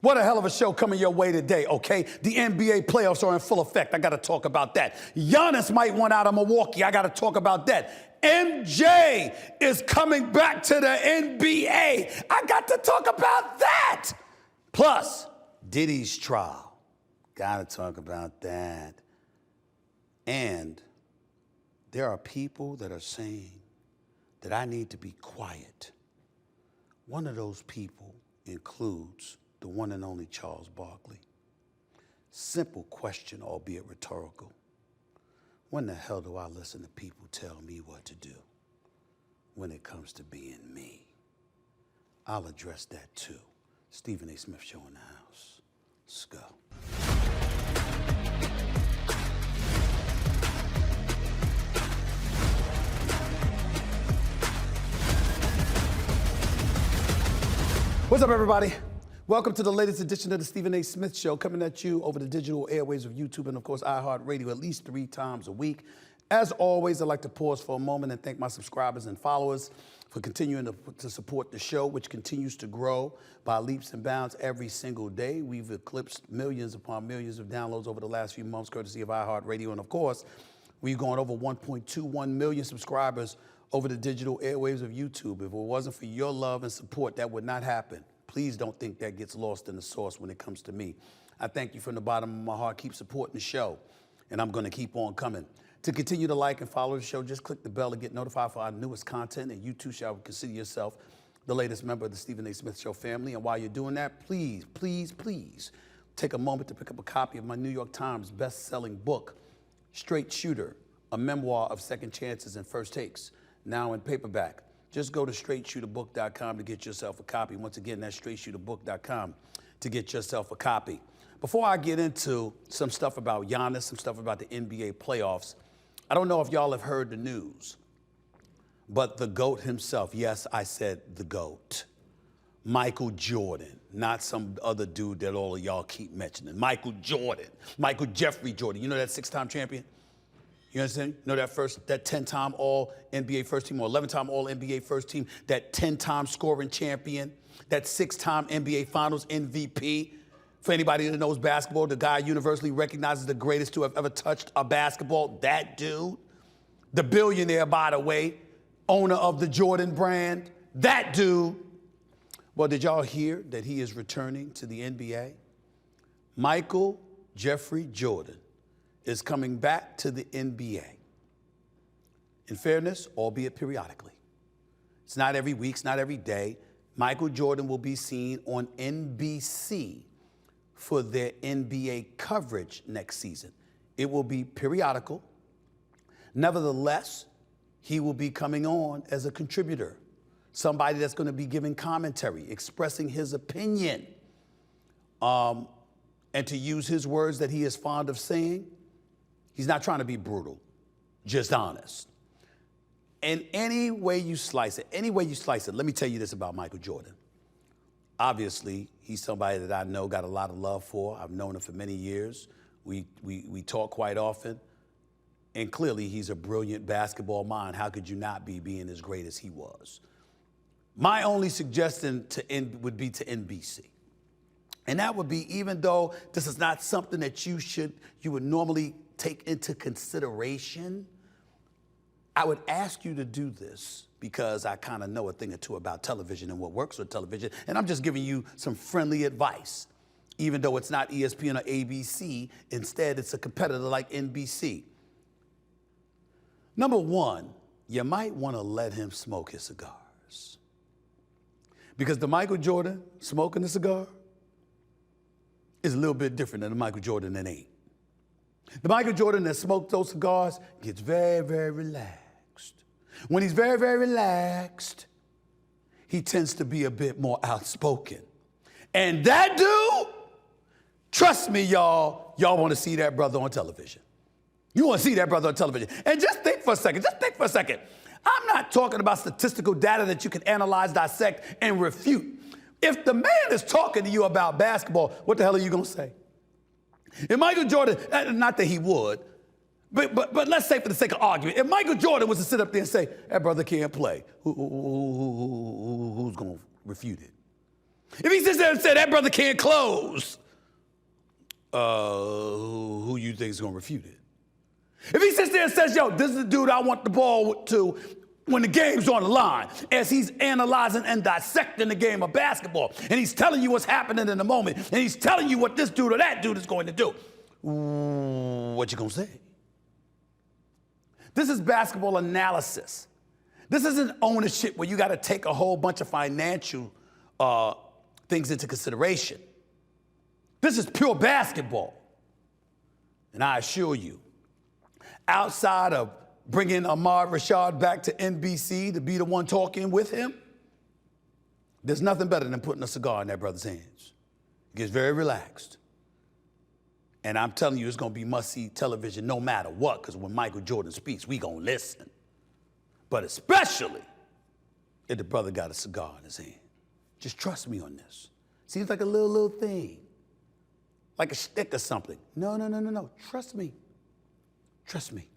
What a hell of a show coming your way today, okay? The NBA playoffs are in full effect. I got to talk about that. Giannis might want out of Milwaukee. I got to talk about that. MJ is coming back to the NBA. I got to talk about that. Plus, Diddy's trial. Got to talk about that. And there are people that are saying that I need to be quiet. One of those people includes the one and only Charles Barkley. Simple question, albeit rhetorical. When the hell do I listen to people tell me what to do when it comes to being me? I'll address that too. Stephen A. Smith Show in the house. Let's go. What's up, everybody? Welcome to the latest edition of the Stephen A. Smith Show, coming at you over the digital airwaves of YouTube and, of course, iHeartRadio at least 3 times a week. As always, I'd like to pause for a moment and thank my subscribers and followers for continuing to support the show, which continues to grow by leaps and bounds every single day. We've eclipsed millions upon millions of downloads over the last few months, courtesy of iHeartRadio. And, of course, we've gone over 1.21 million subscribers over the digital airwaves of YouTube. If it wasn't for your love and support, that would not happen. Please don't think that gets lost in the sauce when it comes to me. I thank you from the bottom of my heart. Keep supporting the show, and I'm going to keep on coming. To continue to like and follow the show, just click the bell to get notified for our newest content, and you too shall consider yourself the latest member of the Stephen A. Smith Show family. And while you're doing that, please, please, please take a moment to pick up a copy of my New York Times best-selling book, Straight Shooter, a memoir of second chances and first takes, now in paperback. Just go to straightshooterbook.com to get yourself a copy. Once again, that's straightshooterbook.com to get yourself a copy. Before I get into some stuff about Giannis, some stuff about the NBA playoffs, I don't know if y'all have heard the news, but the GOAT himself, yes, I said the GOAT, Michael Jordan, not some other dude that all of y'all keep mentioning. Michael Jordan, Michael Jeffrey Jordan. You know that 6-time champion? You understand? You know that 10-time All-NBA first team, or 11-time All-NBA first team, that 10-time scoring champion, that 6-time NBA Finals MVP. For anybody that knows basketball, the guy universally recognized as the greatest to have ever touched a basketball, that dude. The billionaire, by the way, owner of the Jordan brand, that dude. Well, did y'all hear that he is returning to the NBA? Michael Jeffrey Jordan is coming back to the NBA. In fairness, albeit periodically. It's not every week, it's not every day. Michael Jordan will be seen on NBC for their NBA coverage next season. It will be periodical. Nevertheless, he will be coming on as a contributor, somebody that's going to be giving commentary, expressing his opinion, and to use his words that he is fond of saying, he's not trying to be brutal, just honest. And any way you slice it, let me tell you this about Michael Jordan. Obviously, he's somebody that I know, got a lot of love for. I've known him for many years. We talk quite often. And clearly, he's a brilliant basketball mind. How could you not be, being as great as he was? My only suggestion would be to NBC. And that would be, even though this is not something that you would normally take into consideration, I would ask you to do this because I kind of know a thing or two about television and what works with television, and I'm just giving you some friendly advice, even though it's not ESPN or ABC. Instead, it's a competitor like NBC. Number one, you might want to let him smoke his cigars, because the Michael Jordan smoking a cigar is a little bit different than the Michael Jordan that ain't. The Michael Jordan that smoked those cigars gets very, very relaxed. When he's very, very relaxed, he tends to be a bit more outspoken. And that dude, trust me, y'all want to see that brother on television. You want to see that brother on television. And just think for a second, I'm not talking about statistical data that you can analyze, dissect, and refute. If the man is talking to you about basketball, what the hell are you going to say? If Michael Jordan, not that he would, but let's say for the sake of argument, if Michael Jordan was to sit up there and say, that brother can't play, who's going to refute it? If he sits there and says that brother can't close, who you think is going to refute it? If he sits there and says, yo, this is the dude I want the ball to when the game's on the line, as he's analyzing and dissecting the game of basketball, and he's telling you what's happening in the moment, and he's telling you what this dude or that dude is going to do, what you going to say? This is basketball analysis. This isn't ownership where you got to take a whole bunch of financial things into consideration. This is pure basketball. And I assure you, outside of bringing Ahmad Rashad back to NBC to be the one talking with him, there's nothing better than putting a cigar in that brother's hands. He gets very relaxed. And I'm telling you, it's going to be must-see television no matter what, because when Michael Jordan speaks, we going to listen. But especially if the brother got a cigar in his hand. Just trust me on this. Seems like a little thing, like a shtick or something. No. Trust me. Trust me.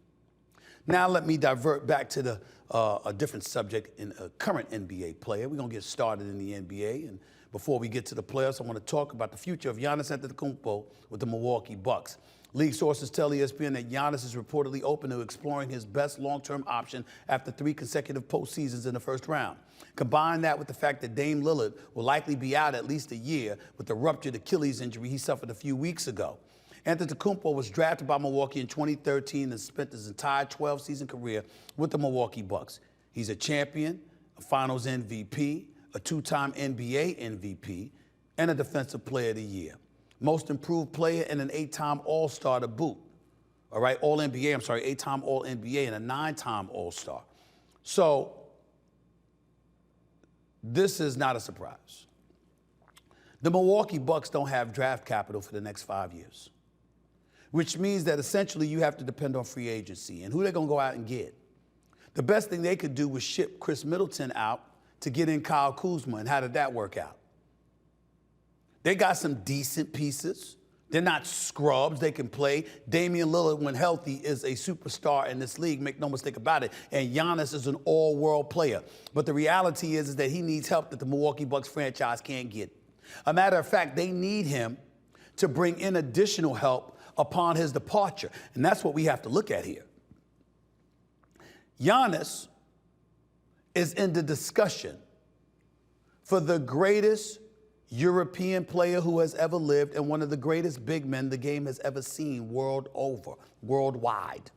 Now let me divert back to a different subject in a current NBA player. We're going to get started in the NBA. And before we get to the playoffs, I want to talk about the future of Giannis Antetokounmpo with the Milwaukee Bucks. League sources tell ESPN that Giannis is reportedly open to exploring his best long-term option after 3 consecutive postseasons in the first round. Combine that with the fact that Dame Lillard will likely be out at least a year with the ruptured Achilles injury he suffered a few weeks ago. Antetokounmpo was drafted by Milwaukee in 2013 and spent his entire 12-season career with the Milwaukee Bucks. He's a champion, a Finals MVP, a 2-time NBA MVP, and a Defensive Player of the Year. Most improved player and an 8-time All-Star to boot. All right, All-NBA, 8-time All-NBA and a 9-time All-Star. So this is not a surprise. The Milwaukee Bucks don't have draft capital for the next 5 years, which means that essentially you have to depend on free agency. And who they're going to go out and get? The best thing they could do was ship Chris Middleton out to get in Kyle Kuzma, and how did that work out? They got some decent pieces. They're not scrubs. They can play. Damian Lillard, when healthy, is a superstar in this league. Make no mistake about it. And Giannis is an all-world player. But the reality is that he needs help that the Milwaukee Bucks franchise can't get. A matter of fact, they need him to bring in additional help upon his departure. And that's what we have to look at here. Giannis is in the discussion for the greatest European player who has ever lived and one of the greatest big men the game has ever seen worldwide.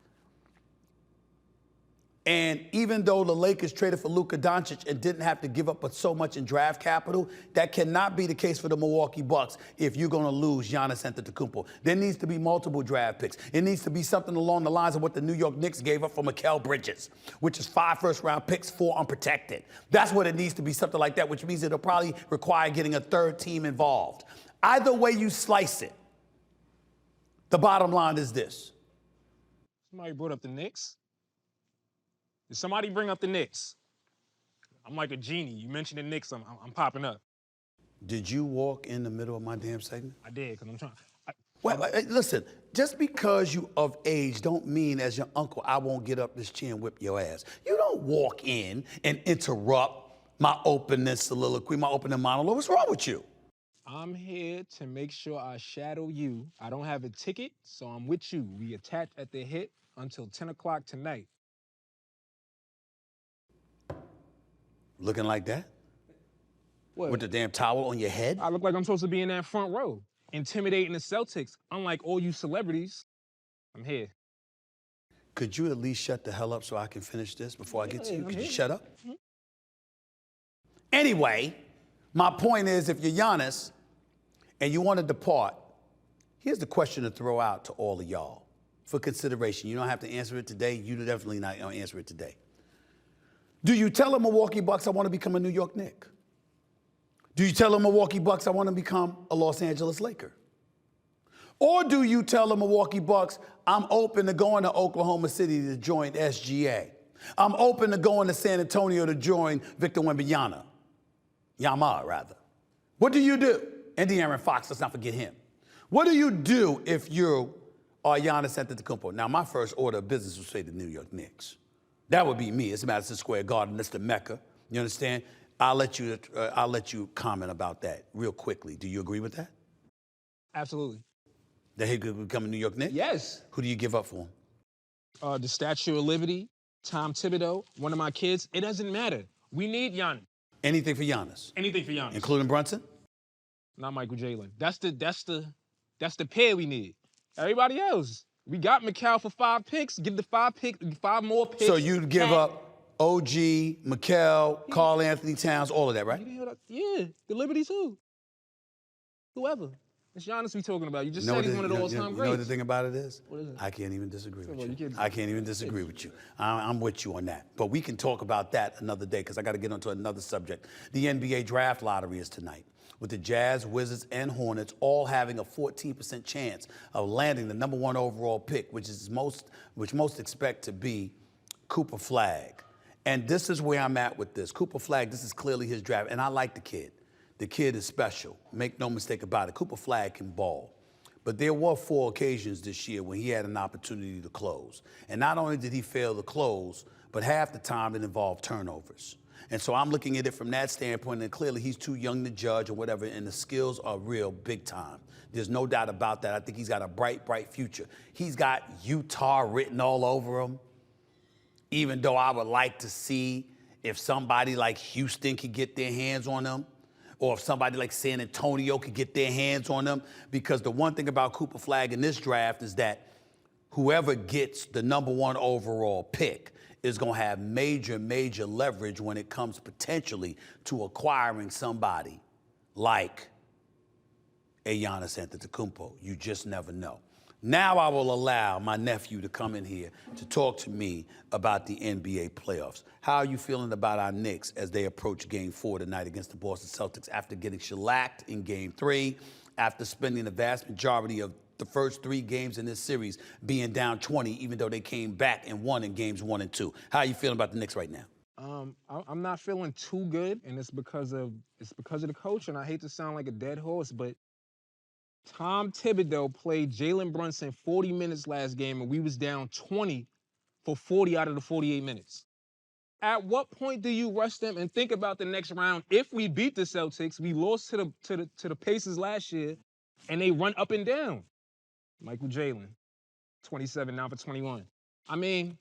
And even though the Lakers traded for Luka Doncic and didn't have to give up so much in draft capital, that cannot be the case for the Milwaukee Bucks if you're going to lose Giannis Antetokounmpo. There needs to be multiple draft picks. It needs to be something along the lines of what the New York Knicks gave up for Mikal Bridges, which is 5 first-round picks, 4 unprotected. That's what it needs to be, something like that, which means it'll probably require getting a third team involved. Either way you slice it, the bottom line is this. Somebody brought up the Knicks. Did somebody bring up the Knicks? I'm like a genie. You mentioned the Knicks, I'm popping up. Did you walk in the middle of my damn segment? I did, because I'm trying. Listen, just because you of age don't mean as your uncle, I won't get up this chair and whip your ass. You don't walk in and interrupt my opening soliloquy, my opening monologue. What's wrong with you? I'm here to make sure I shadow you. I don't have a ticket, so I'm with you. We attach at the hit until 10 o'clock tonight. Looking like that? What? With the damn towel on your head? I look like I'm supposed to be in that front row, intimidating the Celtics. Unlike all you celebrities, I'm here. Could you at least shut the hell up so I can finish this before I get to you? Could you shut up? Mm-hmm. Anyway, my point is, if you're Giannis and you want to depart, here's the question to throw out to all of y'all for consideration. You don't have to answer it today. You definitely not going to answer it today. Do you tell the Milwaukee Bucks, I want to become a New York Knick? Do you tell the Milwaukee Bucks, I want to become a Los Angeles Laker? Or do you tell the Milwaukee Bucks, I'm open to going to Oklahoma City to join SGA? I'm open to going to San Antonio to join Victor Wembanyama. What do you do? And De'Aaron Fox, let's not forget him. What do you do if you are Giannis Antetokounmpo? Now, my first order of business would say the New York Knicks. That would be me. It's Madison Square Garden. That's the Mecca. You understand? I'll let you comment about that real quickly. Do you agree with that? Absolutely. That he could become a New York Knicks? Yes. Who do you give up for him? The Statue of Liberty, Tom Thibodeau, one of my kids. It doesn't matter. We need Giannis. Anything for Giannis? Anything for Giannis. Including Brunson? Not Michael Jalen. That's the pair we need. Everybody else. We got Mikal for 5 picks. Give the 5 more picks. So you'd give up OG, Mikal, Karl Anthony Towns, all of that, right? Yeah, the Liberty too. Whoever. It's Giannis we talking about. You just said he's one of the all-time greats. You know what the thing about it is? What is it? I can't even disagree with you. You I can't even disagree with you. I'm with you on that. But we can talk about that another day because I got to get onto another subject. The NBA draft lottery is tonight, with the Jazz, Wizards, and Hornets all having a 14% chance of landing the #1 overall pick, which most expect to be Cooper Flagg. And this is where I'm at with this. Cooper Flagg, this is clearly his draft, and I like the kid. The kid is special. Make no mistake about it. Cooper Flagg can ball. But there were 4 occasions this year when he had an opportunity to close. And not only did he fail to close, but half the time it involved turnovers. And so I'm looking at it from that standpoint, and clearly he's too young to judge or whatever, and the skills are real big time. There's no doubt about that. I think he's got a bright, bright future. He's got Utah written all over him, even though I would like to see if somebody like Houston could get their hands on him, or if somebody like San Antonio could get their hands on him, because the one thing about Cooper Flagg in this draft is that whoever gets the #1 overall pick is going to have major, major leverage when it comes potentially to acquiring somebody like a Giannis Antetokounmpo. You just never know. Now I will allow my nephew to come in here to talk to me about the NBA playoffs. How are you feeling about our Knicks as they approach Game 4 tonight against the Boston Celtics after getting shellacked in Game 3, after spending the vast majority of the first 3 games in this series being down 20, even though they came back and won in Games 1 and 2? How are you feeling about the Knicks right now? I'm not feeling too good, and it's because of the coach, and I hate to sound like a dead horse, but Tom Thibodeau played Jalen Brunson 40 minutes last game, and we was down 20 for 40 out of the 48 minutes. At what point do you rush them and think about the next round? If we beat the Celtics, we lost to the Pacers last year, and they run up and down. Michael Jalen, 27, now for 21. I mean,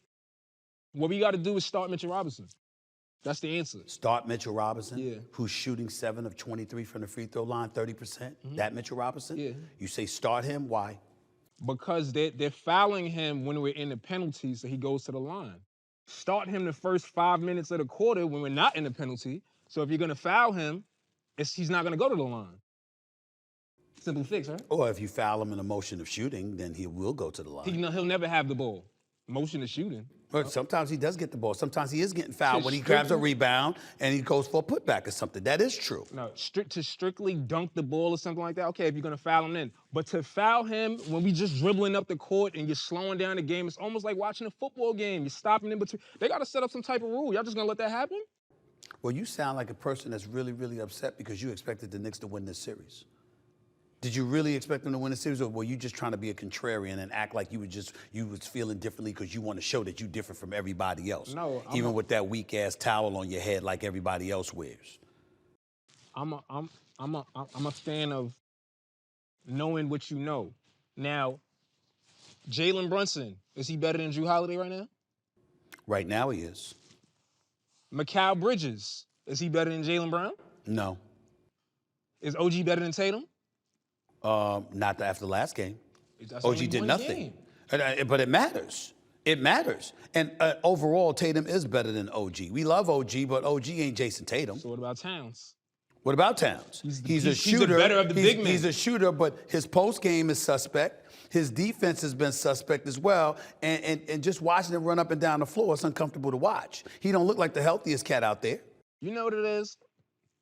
what we got to do is start Mitchell Robinson. That's the answer. Start Mitchell Robinson, yeah, who's shooting 7 of 23 from the free throw line, 30%. Mm-hmm. That Mitchell Robinson? Yeah. You say start him, why? Because they're fouling him when we're in the penalty, so he goes to the line. Start him the first 5 minutes of the quarter when we're not in the penalty. So if you're going to foul him, he's not going to go to the line. Simple fix, right? Or if you foul him in a motion of shooting, then he will go to the line. He'll never have the ball. Motion of shooting. But sometimes he does get the ball. Sometimes he is getting fouled when he grabs a rebound and he goes for a putback or something. That is true. No, to strictly dunk the ball or something like that, okay, if you're going to foul him then. But to foul him when we just dribbling up the court and you're slowing down the game, it's almost like watching a football game. You're stopping in between. They got to set up some type of rule. Y'all just going to let that happen? Well, you sound like a person that's really, really upset because you expected the Knicks to win this series. Did you really expect them to win the series, or were you just trying to be a contrarian and act like you was feeling differently because you want to show that you're different from everybody else? No, even with that weak ass towel on your head like everybody else wears. I'm a fan of knowing what you know. Now, Jalen Brunson, is he better than Jrue Holiday right now? Right now he is. Mikal Bridges, is he better than Jaylen Brown? No. Is OG better than Tatum? Not after the last game. That's OG did nothing. But it matters. It matters. And overall, Tatum is better than OG. We love OG, but OG ain't Jason Tatum. So what about Towns? What about Towns? He's a shooter. He's the better of the big men. He's a shooter, but his post game is suspect. His defense has been suspect as well. And just watching him run up and down the floor, it's uncomfortable to watch. He don't look like the healthiest cat out there. You know what it is?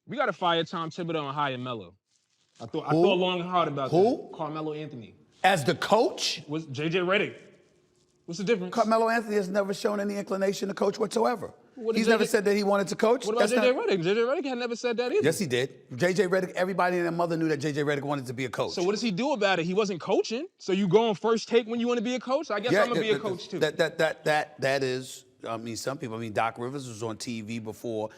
We got to fire Tom Thibodeau and hire Melo. I thought long and hard about that. Carmelo Anthony. As the coach? Was JJ Redick. What's the difference? Carmelo Anthony has never shown any inclination to coach whatsoever. He's never said that he wanted to coach. What about JJ Redick? JJ Redick had never said that either. Yes, he did. JJ Redick, everybody and their mother knew that JJ Redick wanted to be a coach. So what does he do about it? He wasn't coaching. So you go on first take when you want to be a coach? I guess I'm going to be a coach too. That is I mean, some people. I mean, Doc Rivers was on TV before,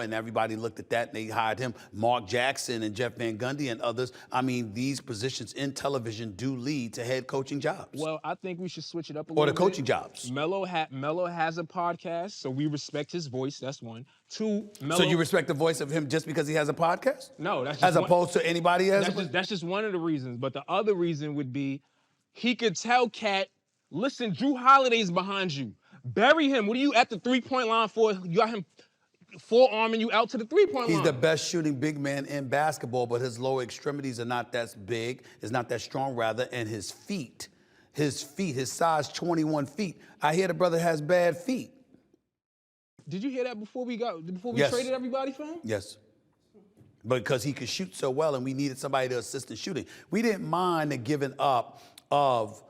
and everybody looked at that and they hired him. Mark Jackson and Jeff Van Gundy and others. I mean, these positions in television do lead to head coaching jobs. Well, I think we should switch it up a or little the bit. coaching jobs. Melo has a podcast, so we respect his voice. That's one. Two, Melo. So you respect the voice of him just because he has a podcast? No, that's just as opposed to anybody else. That's just one of the reasons. But the other reason would be he could tell Cat, listen, Drew Holiday's behind you. Bury him. What are you at the three-point line for? You got him forearming you out to the three-point line. He's the best shooting big man in basketball, but his lower extremities are not that big, is not that strong rather, and his size 21 feet. I hear the brother has bad feet. Did you hear that before we Yes. traded everybody for him? Yes. Because he could shoot so well and we needed somebody to assist in shooting. We didn't mind the giving up of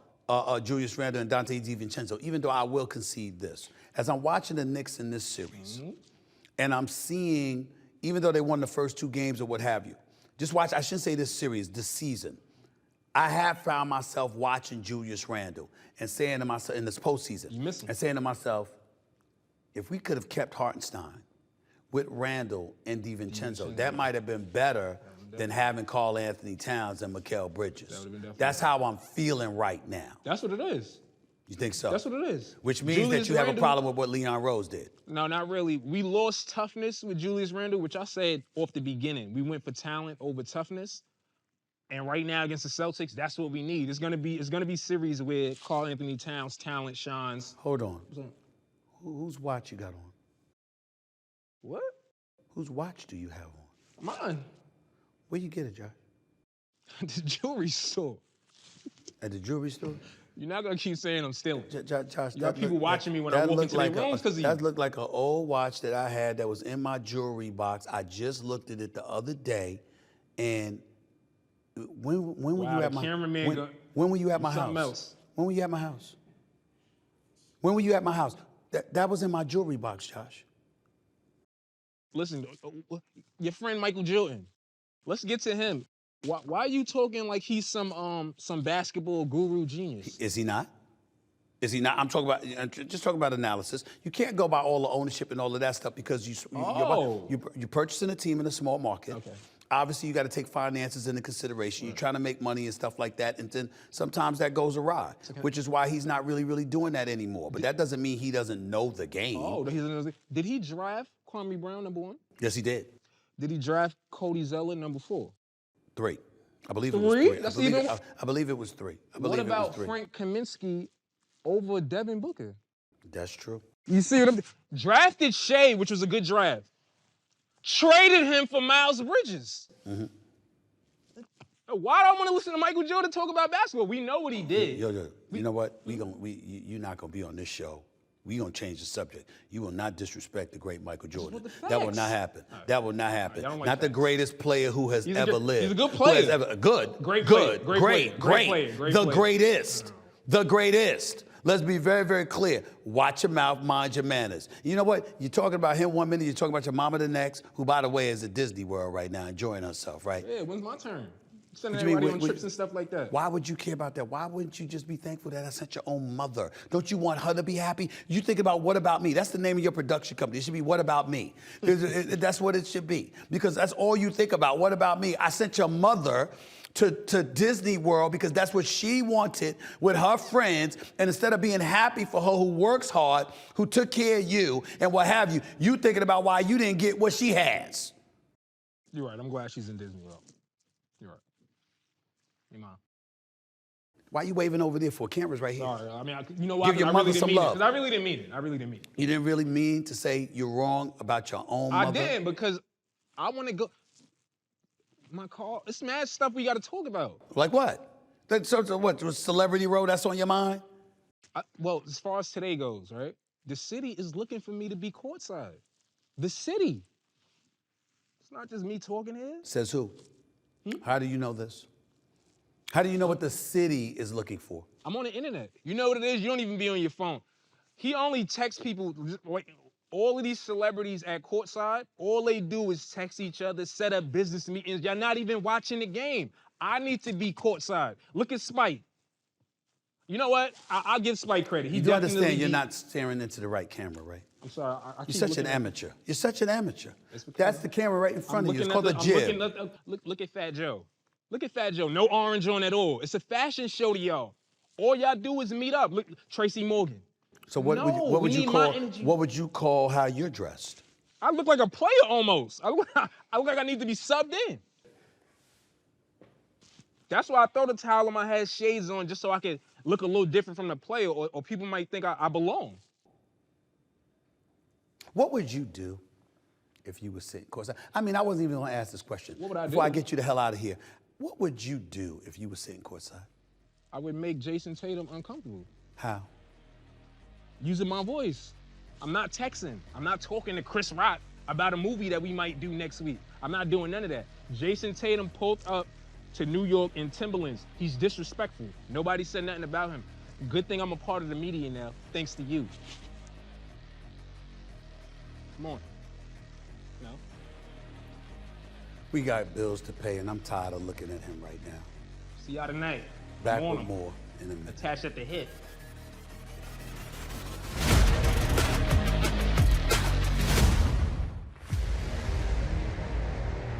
Julius Randle and Dante DiVincenzo, even though I will concede this. As I'm watching the Knicks in this series, and I'm seeing, even though they won the first 2 games or what have you, just watch, I shouldn't say this series, this season, I have found myself watching Julius Randle and saying to myself, in this postseason, and saying to myself, if we could have kept Hartenstein with Randle and DiVincenzo, that might have been better than having Karl Anthony Towns and Mikal Bridges. That's how I'm feeling right now. That's what it is. You think so? That's what it is. Which means that you have a problem with what Leon Rose did. No, not really. We lost toughness with Julius Randle, which I said off the beginning. We went for talent over toughness. And right now against the Celtics, that's what we need. It's gonna be series where Karl Anthony Towns' talent shines. Hold on. Whose watch you got on? What? Whose watch do you have on? Mine. Where you get it, Josh? The jewelry store. At the jewelry store? You're not gonna keep saying I'm stealing. Josh, You got people watching me when I walk into their rooms because of you. That looked like an old watch that I had that was in my jewelry box. I just looked at it the other day, and when were you at my when were you at my house? Something else. When were you at my house? When were you at my house? That was in my jewelry box, Josh. Listen, your friend Michael Jordan. Let's get to him. Why are you talking like he's some basketball guru genius? Is he not? Is he not? I'm talking about just talking about analysis. You can't go by all the ownership and all of that stuff because you're purchasing a team in a small market. Okay. Obviously, you got to take finances into consideration. You're trying to make money and stuff like that, and then sometimes that goes awry, which is why he's not really doing that anymore. But that doesn't mean he doesn't know the game. Oh, did he draft Kwame Brown #1? Yes, he did. Did he draft Cody Zeller #4? 3. I believe it was 3. I believe it was 3. What about Frank Kaminsky over Devin Booker? That's true. You see what I'm drafted Shea, which was a good draft. Traded him for Miles Bridges. Mm-hmm. Why do I want to listen to Michael Jordan talk about basketball? We know what he did. Yo, you know what? You're not gonna be on this show. We gonna change the subject. You will not disrespect the great Michael Jordan. That will not happen. Right. That will not happen. Right, not the greatest player who has ever lived. He's a good player. Great. The greatest. Let's be very, very clear. Watch your mouth, mind your manners. You know what? You're talking about him one minute, you're talking about your mama the next, who, by the way, is at Disney World right now, enjoying herself, right? Yeah, when's my turn? Sending everybody on trips and stuff like that. Why would you care about that? Why wouldn't you just be thankful that I sent your own mother? Don't you want her to be happy? You think about What About Me. That's the name of your production company. It should be What About Me. That's what it should be. Because that's all you think about. What about me? I sent your mother to Disney World because that's what she wanted with her friends. And instead of being happy for her who works hard, who took care of you and what have you, you thinking about why you didn't get what she has. You're right. I'm glad she's in Disney World. You're right. Hey, Mom. Why are you waving over there for? Camera's right here. Sorry. I mean, you know why? Give your mother some love. Because I really didn't mean it. You didn't really mean to say you're wrong about your own mother? I didn't, because I want to go. My car, it's mad stuff we got to talk about. Like what? So what, Celebrity Row, that's on your mind? Well, as far as today goes, right? The city is looking for me to be courtside. The city. It's not just me talking here. Says who? How do you know this? How do you know what the city is looking for? I'm on the internet. You know what it is? You don't even be on your phone. He only texts people. All of these celebrities at courtside, all they do is text each other, set up business meetings. Y'all not even watching the game. I need to be courtside. Look at Spike. You know what? I'll give Spike credit. He You do definitely understand you're did- not staring into the right camera, right? I'm sorry. I You're keep such an looking at- amateur. You're such an amateur. It's because That's the camera right in front of you. It's called a I'm jib. looking at look at Fat Joe. Look at Fat Joe. No orange on at all. It's a fashion show to y'all. All y'all do is meet up. Look, Tracy Morgan. So what would you call how you're dressed? I look like a player almost. I look like I need to be subbed in. That's why I throw the towel on my head, shades on, just so I can look a little different from the player, or people might think I belong. What would you do if you were sitting courtside? I mean, I wasn't even going to ask this question. What would I do? Before I get you the hell out of here, what would you do if you were sitting courtside? I would make Jason Tatum uncomfortable. How? Using my voice. I'm not texting. I'm not talking to Chris Rock about a movie that we might do next week. I'm not doing none of that. Jason Tatum pulled up to New York in Timberlands. He's disrespectful. Nobody said nothing about him. Good thing I'm a part of the media now, thanks to you. Come on. No? We got bills to pay, and I'm tired of looking at him right now. See y'all tonight. Back I'm on with him. more in a minute. Attached at the hip.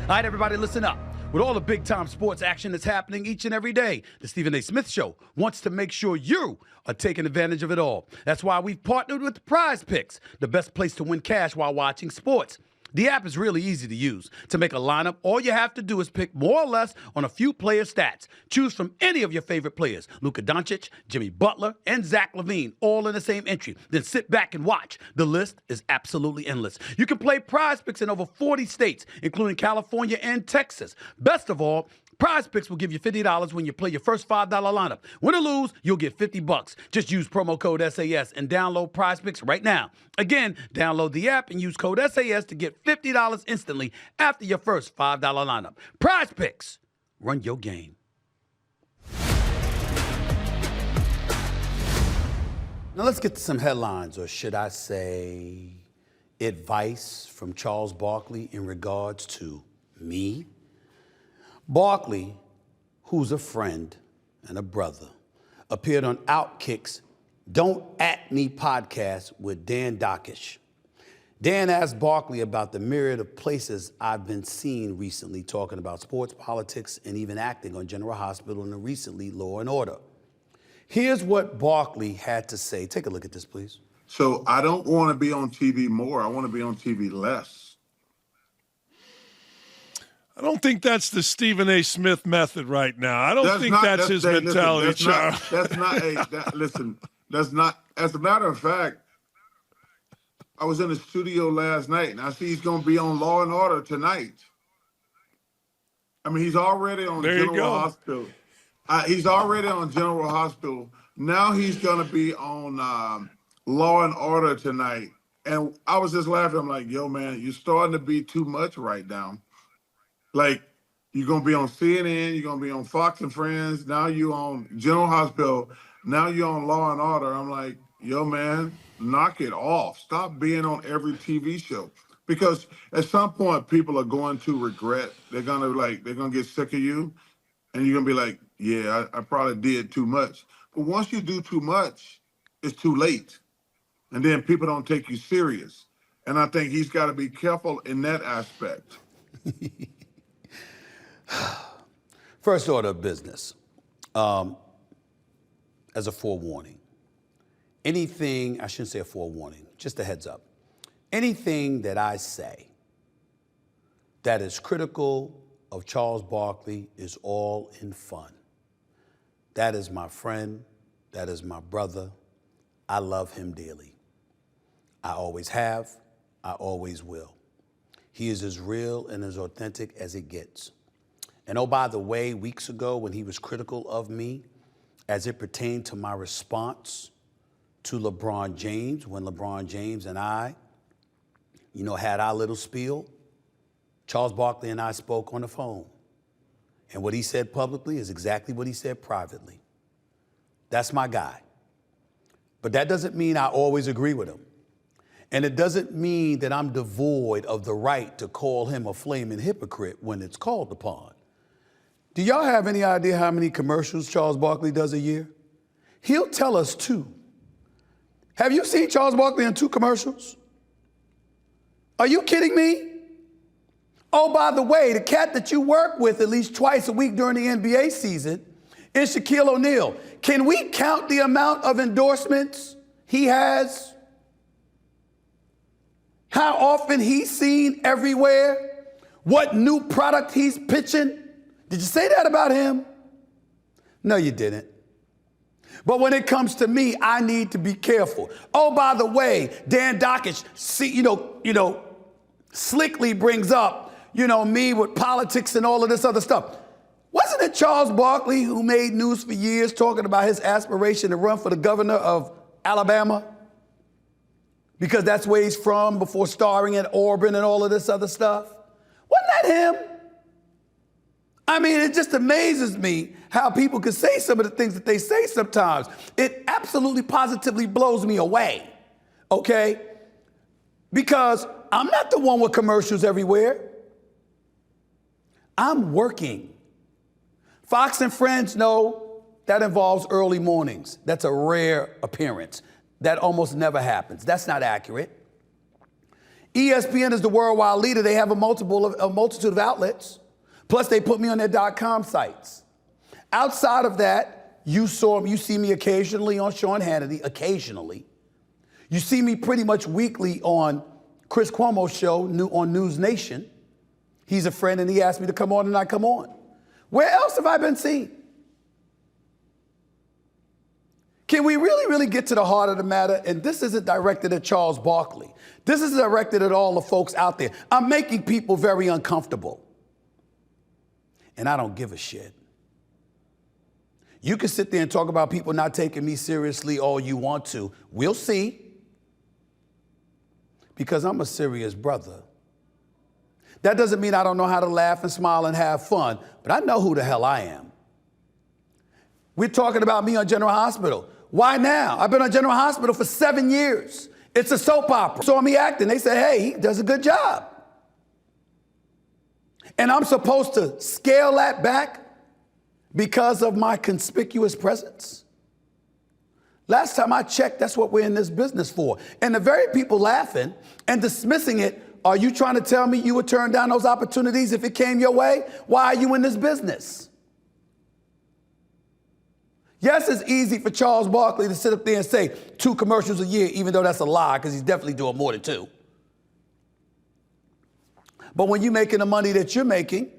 All right, everybody, listen up. With all the big-time sports action that's happening each and every day, the Stephen A. Smith Show wants to make sure you are taking advantage of it all. That's why we've partnered with Prize Picks, the best place to win cash while watching sports. The app is really easy to use. To make a lineup, all you have to do is pick more or less on a few player stats. Choose from any of your favorite players, Luka Doncic, Jimmy Butler, and Zach LaVine, all in the same entry. Then sit back and watch. The list is absolutely endless. You can play Prize Picks in over 40 states, including California and Texas. Best of all, Prize Picks will give you $50 when you play your first $5 lineup. Win or lose, you'll get $50. Just use promo code SAS and download Prize Picks right now. Again, download the app and use code SAS to get $50 instantly after your first $5 lineup. Prize Picks. Run your game. Now let's get to some headlines, or should I say advice from Charles Barkley in regards to me. Barkley, who's a friend and a brother, appeared on Outkick's Don't At Me podcast with Dan Dockish. Dan asked Barkley about the myriad of places I've been seen recently talking about sports, politics, and even acting on General Hospital and recently Law and Order. Here's what Barkley had to say. Take a look at this, please. So I don't want to be on TV more. I want to be on TV less. I don't think that's the Stephen A. Smith method right now. I don't think that's his mentality, Charles. Listen, that's not. As a matter of fact, I was in the studio last night, and I see he's going to be on Law and Order tonight. I mean, he's already on General Hospital. He's already on General Hospital. Now he's going to be on Law and Order tonight. And I was just laughing. I'm like, yo, man, you're starting to be too much right now. Like, you're going to be on CNN, you're going to be on Fox and Friends, now you're on General Hospital, now you're on Law and Order. I'm like, yo, man, knock it off. Stop being on every TV show. Because at some point, people are going to regret. They're going to get sick of you, and you're going to be like, yeah, I probably did too much. But once you do too much, it's too late. And then people don't take you serious. And I think he's got to be careful in that aspect. First order of business, as a forewarning. Anything, I shouldn't say a forewarning, just a heads up. Anything that I say that is critical of Charles Barkley is all in fun. That is my friend. That is my brother. I love him dearly. I always have. I always will. He is as real and as authentic as it gets. And oh, by the way, weeks ago when he was critical of me as it pertained to my response to LeBron James, when LeBron James and I, had our little spiel, Charles Barkley and I spoke on the phone. And what he said publicly is exactly what he said privately. That's my guy. But that doesn't mean I always agree with him. And it doesn't mean that I'm devoid of the right to call him a flaming hypocrite when it's called upon. Do y'all have any idea how many commercials Charles Barkley does a year? he'll tell us too. Have you seen Charles Barkley in 2 commercials? Are you kidding me? Oh, by the way, the cat that you work with at least twice a week during the NBA season is Shaquille O'Neal. Can we count the amount of endorsements he has? How often he's seen everywhere? What new product he's pitching? Did you say that about him? No, you didn't. But when it comes to me, I need to be careful. Oh, by the way, Dan Dockich, slickly brings up, me with politics and all of this other stuff. Wasn't it Charles Barkley who made news for years talking about his aspiration to run for the governor of Alabama? Because that's where he's from before starring at Auburn and all of this other stuff. Wasn't that him? I mean, it just amazes me how people can say some of the things that they say sometimes. It absolutely positively blows me away, okay? Because I'm not the one with commercials everywhere. I'm working. Fox and Friends know that involves early mornings. That's a rare appearance. That almost never happens. That's not accurate. ESPN is the worldwide leader. They have a multitude of outlets. Plus, they put me on their .com sites. Outside of that, you see me occasionally on Sean Hannity, occasionally. You see me pretty much weekly on Chris Cuomo's show on News Nation. He's a friend and he asked me to come on and I come on. Where else have I been seen? Can we really, really get to the heart of the matter? And this isn't directed at Charles Barkley. This is directed at all the folks out there. I'm making people very uncomfortable. And I don't give a shit. You can sit there and talk about people not taking me seriously all you want to. We'll see. Because I'm a serious brother. That doesn't mean I don't know how to laugh and smile and have fun, but I know who the hell I am. We're talking about me on General Hospital. Why now? I've been on General Hospital for 7 years. It's a soap opera. Saw me acting. They said, hey, he does a good job. And I'm supposed to scale that back because of my conspicuous presence? Last time I checked, that's what we're in this business for. And the very people laughing and dismissing it, are you trying to tell me you would turn down those opportunities if it came your way? Why are you in this business? Yes, it's easy for Charles Barkley to sit up there and say 2 commercials a year, even though that's a lie, because he's definitely doing more than 2. But when you're making the money that you're making,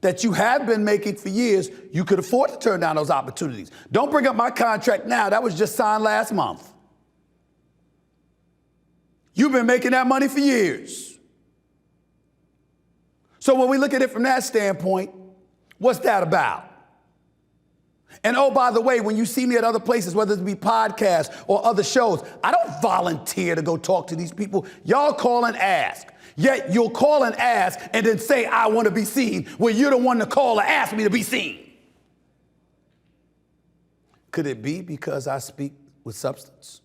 that you have been making for years, you could afford to turn down those opportunities. Don't bring up my contract now. That was just signed last month. You've been making that money for years. So when we look at it from that standpoint, what's that about? And oh, by the way, when you see me at other places, whether it be podcasts or other shows, I don't volunteer to go talk to these people. Y'all call and ask. Yet you'll call and ask and then say, I want to be seen, when you're the one to call and ask me to be seen. Could it be because I speak with substance?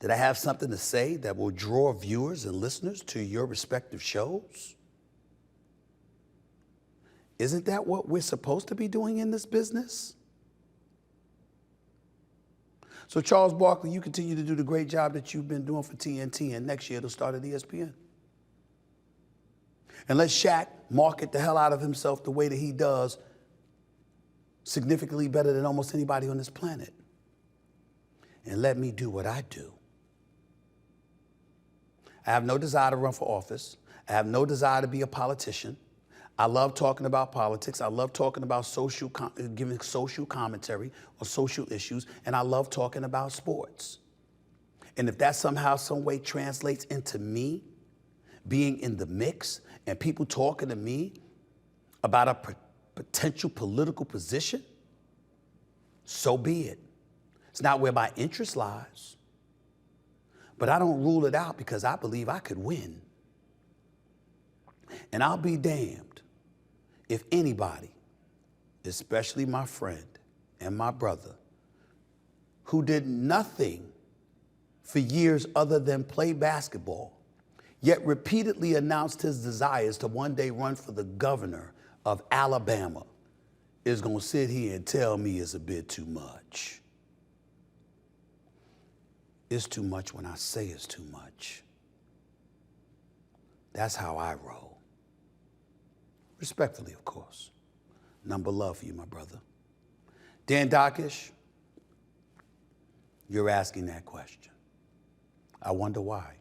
That I have something to say that will draw viewers and listeners to your respective shows? Isn't that what we're supposed to be doing in this business? So Charles Barkley, you continue to do the great job that you've been doing for TNT, and next year it'll start at ESPN. And let Shaq market the hell out of himself the way that he does, significantly better than almost anybody on this planet. And let me do what I do. I have no desire to run for office. I have no desire to be a politician. I love talking about politics. I love talking about giving social commentary on social issues. And I love talking about sports. And if that somehow, some way translates into me being in the mix and people talking to me about a potential political position, so be it. It's not where my interest lies. But I don't rule it out because I believe I could win. And I'll be damned if anybody, especially my friend and my brother, who did nothing for years other than play basketball, yet repeatedly announced his desires to one day run for the governor of Alabama, is going to sit here and tell me it's a bit too much. It's too much when I say it's too much. That's how I roll. Respectfully, of course. Number love for you, my brother. Dan Dockish, you're asking that question. I wonder why.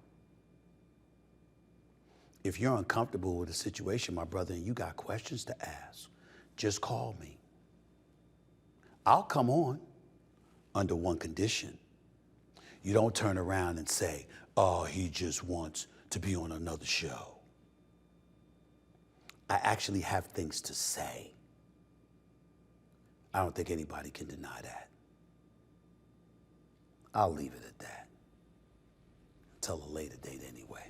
If you're uncomfortable with the situation, my brother, and you got questions to ask, just call me. I'll come on under one condition. You don't turn around and say, oh, he just wants to be on another show. I actually have things to say. I don't think anybody can deny that. I'll leave it at that. Until a later date anyway.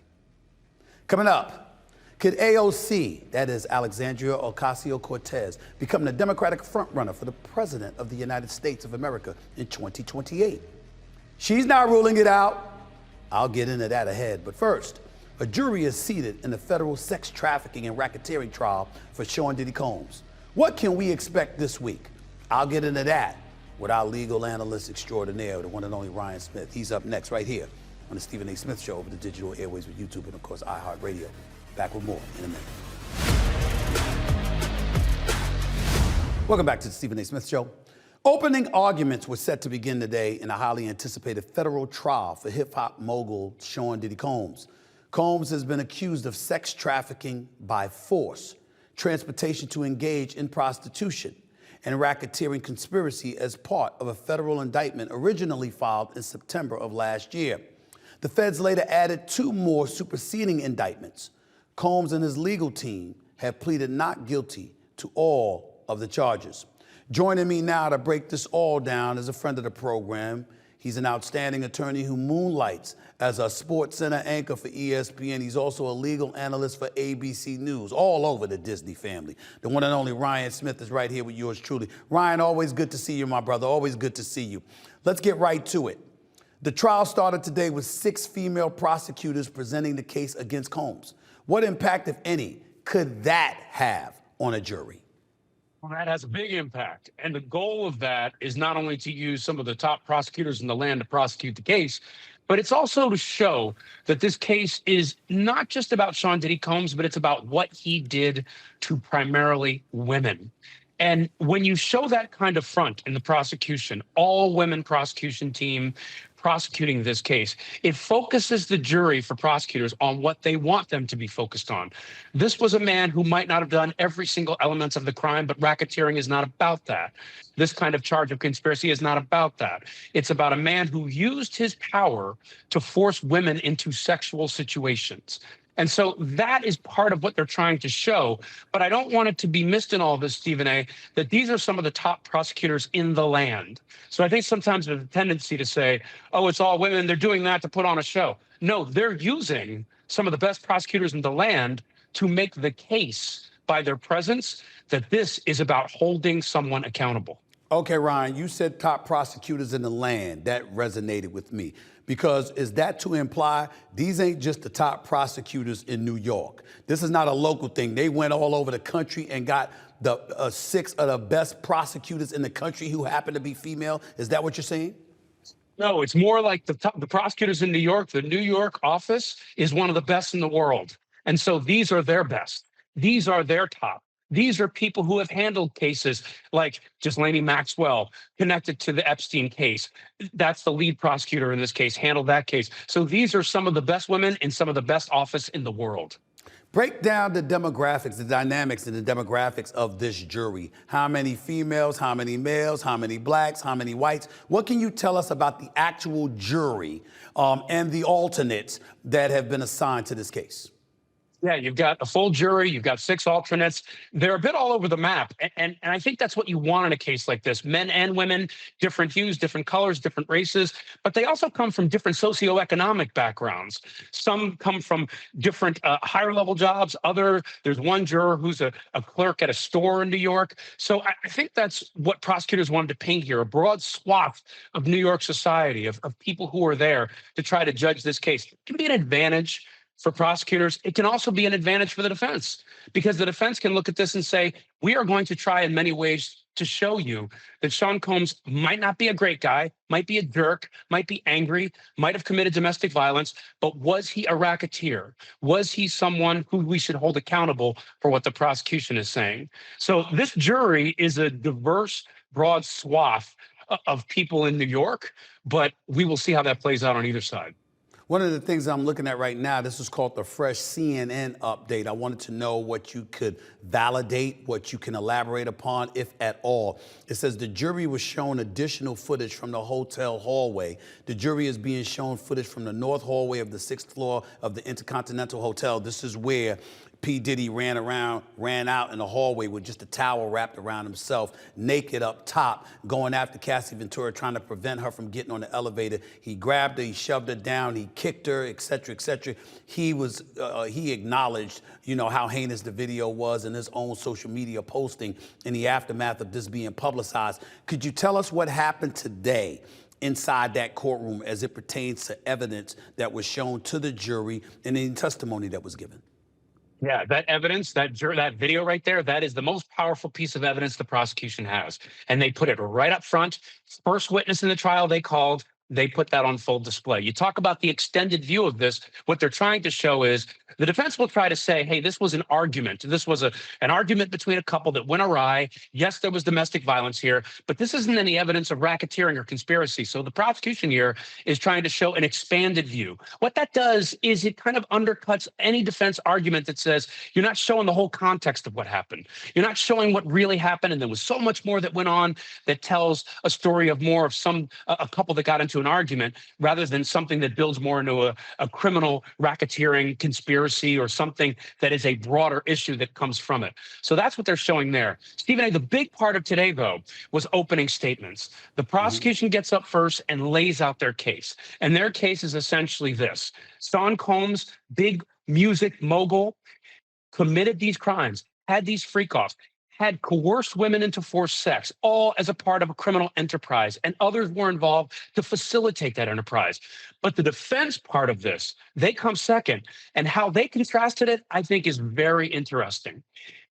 Coming up, could AOC, that is Alexandria Ocasio-Cortez, become the Democratic frontrunner for the President of the United States of America in 2028? She's not ruling it out. I'll get into that ahead. But first, a jury is seated in the federal sex trafficking and racketeering trial for Sean Diddy Combs. What can we expect this week? I'll get into that with our legal analyst extraordinaire, the one and only Ryan Smith. He's up next right here on the Stephen A. Smith Show over the digital airways with YouTube and, of course, iHeartRadio. Back with more in a minute. Welcome back to the Stephen A. Smith Show. Opening arguments were set to begin today in a highly anticipated federal trial for hip-hop mogul Sean Diddy Combs. Combs has been accused of sex trafficking by force, transportation to engage in prostitution, and racketeering conspiracy as part of a federal indictment originally filed in September of last year. The feds later added 2 more superseding indictments. Combs and his legal team have pleaded not guilty to all of the charges. Joining me now to break this all down is a friend of the program. He's an outstanding attorney who moonlights as a sports center anchor for ESPN. He's also a legal analyst for ABC News, all over the Disney family. The one and only Ryan Smith is right here with yours truly. Ryan, always good to see you, my brother. Always good to see you. Let's get right to it. The trial started today with 6 female prosecutors presenting the case against Combs. What impact, if any, could that have on a jury? Well, that has a big impact. And the goal of that is not only to use some of the top prosecutors in the land to prosecute the case, but it's also to show that this case is not just about Sean Diddy Combs, but it's about what he did to primarily women. And when you show that kind of front in the prosecution, all women prosecution team prosecuting this case, it focuses the jury for prosecutors on what they want them to be focused on. This was a man who might not have done every single element of the crime, but racketeering is not about that. This kind of charge of conspiracy is not about that. It's about a man who used his power to force women into sexual situations. And so that is part of what they're trying to show. But I don't want it to be missed in all this, Stephen A., that these are some of the top prosecutors in the land. So I think sometimes there's a tendency to say, oh, it's all women, they're doing that to put on a show. No, they're using some of the best prosecutors in the land to make the case by their presence that this is about holding someone accountable. Okay, Ryan, you said top prosecutors in the land. That resonated with me. Because is that to imply these ain't just the top prosecutors in New York? This is not a local thing. They went all over the country and got the 6 of the best prosecutors in the country who happen to be female. Is that what you're saying? No, it's more like the prosecutors in New York. The New York office is one of the best in the world. And so these are their best. These are their top. These are people who have handled cases like Ghislaine Maxwell, connected to the Epstein case. That's the lead prosecutor in this case, handled that case. So these are some of the best women in some of the best office in the world. Break down the demographics, the dynamics and the demographics of this jury. How many females, how many males, how many blacks, how many whites? What can you tell us about the actual jury and the alternates that have been assigned to this case? Yeah, you've got a full jury, you've got 6 alternates. They're a bit all over the map. And I think that's what you want in a case like this. Men and women, different hues, different colors, different races, but they also come from different socioeconomic backgrounds. Some come from different higher level jobs. There's one juror who's a clerk at a store in New York. So I think that's what prosecutors wanted to paint here, a broad swath of New York society, of people who are there to try to judge this case. It can be an advantage for prosecutors. It can also be an advantage for the defense, because the defense can look at this and say, we are going to try in many ways to show you that Sean Combs might not be a great guy, might be a jerk, might be angry, might have committed domestic violence, but was he a racketeer? Was he someone who we should hold accountable for what the prosecution is saying? So this jury is a diverse, broad swath of people in New York, but we will see how that plays out on either side. One of the things I'm looking at right now, this is called the fresh CNN update. I wanted to know what you could validate, what you can elaborate upon, if at all. It says the jury was shown additional footage from the hotel hallway. The jury is being shown footage from the north hallway of the 6th floor of the Intercontinental Hotel. This is where P. Diddy ran out in the hallway with just a towel wrapped around himself, naked up top, going after Cassie Ventura, trying to prevent her from getting on the elevator. He grabbed her, he shoved her down, he kicked her, et cetera, et cetera. He acknowledged, how heinous the video was in his own social media posting in the aftermath of this being publicized. Could you tell us what happened today inside that courtroom as it pertains to evidence that was shown to the jury and any testimony that was given? Yeah, that evidence, that video right there, that is the most powerful piece of evidence the prosecution has. And they put it right up front. First witness in the trial they called, they put that on full display. You talk about the extended view of this, what they're trying to show is the defense will try to say, hey, this was an argument. This was an argument between a couple that went awry. Yes, there was domestic violence here, but this isn't any evidence of racketeering or conspiracy. So the prosecution here is trying to show an expanded view. What that does is it kind of undercuts any defense argument that says you're not showing the whole context of what happened. You're not showing what really happened, and there was so much more that went on that tells a story of more of a couple that got into an argument rather than something that builds more into a criminal racketeering conspiracy or something that is a broader issue that comes from it. So that's what they're showing there. Stephen A., the big part of today, though, was opening statements. The prosecution gets up first and lays out their case. And their case is essentially this. Sean Combs, big music mogul, committed these crimes, had these freak-offs, had coerced women into forced sex, all as a part of a criminal enterprise, and others were involved to facilitate that enterprise. But the defense part of this, they come second, and how they contrasted it, I think, is very interesting.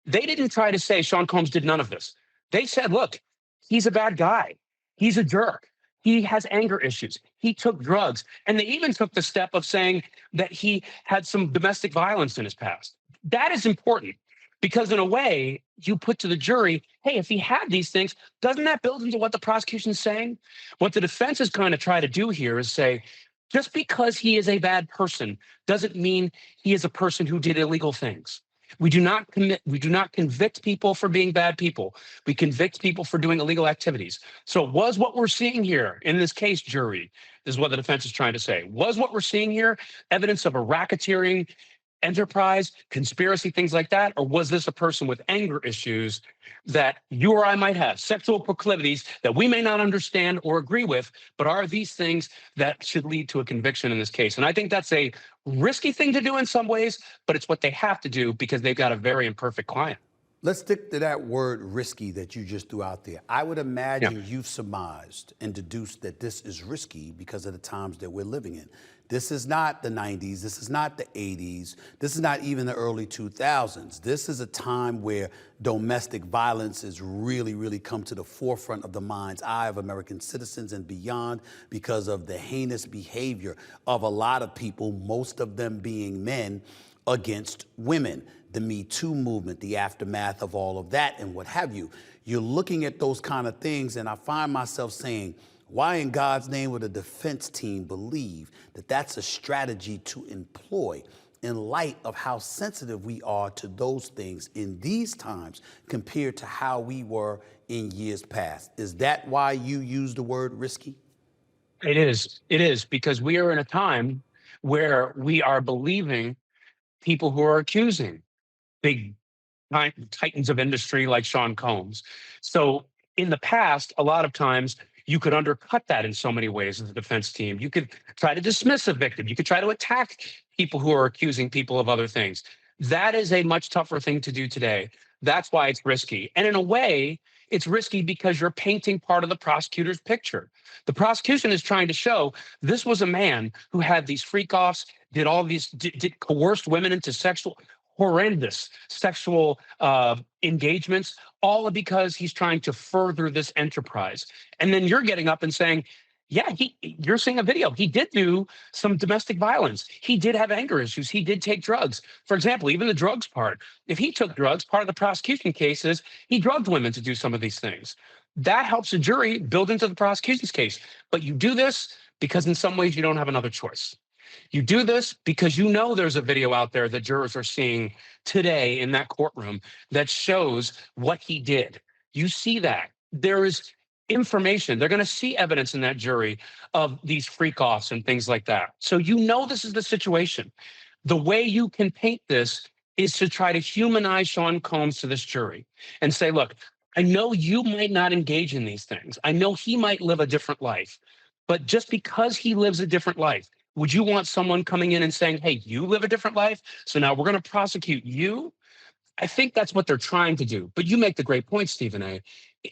They didn't try to say Sean Combs did none of this. They said, look, he's a bad guy. He's a jerk. He has anger issues. He took drugs. And they even took the step of saying that he had some domestic violence in his past. That is important. Because in a way, you put to the jury, hey, if he had these things, doesn't that build into what the prosecution is saying? What the defense is going to try to do here is say, just because he is a bad person doesn't mean he is a person who did illegal things. We do not convict people for being bad people. We convict people for doing illegal activities. So was what we're seeing here in this case, jury, is what the defense is trying to say. Was what we're seeing here evidence of a racketeering enterprise, conspiracy, things like that? Or was this a person with anger issues that you or I might have, sexual proclivities that we may not understand or agree with, but are these things that should lead to a conviction in this case? And I think that's a risky thing to do in some ways, but it's what they have to do because they've got a very imperfect client. Let's stick to that word risky that you just threw out there. I would imagine you've surmised and deduced that this is risky because of the times that we're living in. This is not the 90s. This is not the 80s. This is not even the early 2000s. This is a time where domestic violence has really, really come to the forefront of the mind's eye of American citizens and beyond because of the heinous behavior of a lot of people, most of them being men, against women. The Me Too movement, the aftermath of all of that and what have you. You're looking at those kind of things, and I find myself saying, why in God's name would a defense team believe that that's a strategy to employ in light of how sensitive we are to those things in these times compared to how we were in years past? Is that why you use the word risky? It is. It is, because we are in a time where we are believing people who are accusing big titans of industry like Sean Combs. So in the past, a lot of times you could undercut that in so many ways as a defense team. You could try to dismiss a victim. You could try to attack people who are accusing people of other things. That is a much tougher thing to do today. That's why it's risky. And in a way, It's risky because you're painting part of the prosecutor's picture. The prosecution is trying to show this was a man who had these freak-offs, did all these, did coerced women into horrendous sexual engagements, all because he's trying to further this enterprise. And then you're getting up and saying, yeah, you're seeing a video. He did do some domestic violence. He did have anger issues. He did take drugs. For example, even the drugs part. If he took drugs, part of the prosecution case is he drugged women to do some of these things. That helps the jury build into the prosecution's case. But you do this because in some ways you don't have another choice. You do this because you know there's a video out there that jurors are seeing today in that courtroom that shows what he did. You see that. There is information. They're going to see evidence in that jury of these freak-offs and things like that. So you know this is the situation. The way you can paint this is to try to humanize Sean Combs to this jury and say, look, I know you might not engage in these things. I know he might live a different life. But just because he lives a different life, would you want someone coming in and saying, hey, you live a different life, so now we're going to prosecute you? I think that's what they're trying to do. But you make the great point, Stephen A.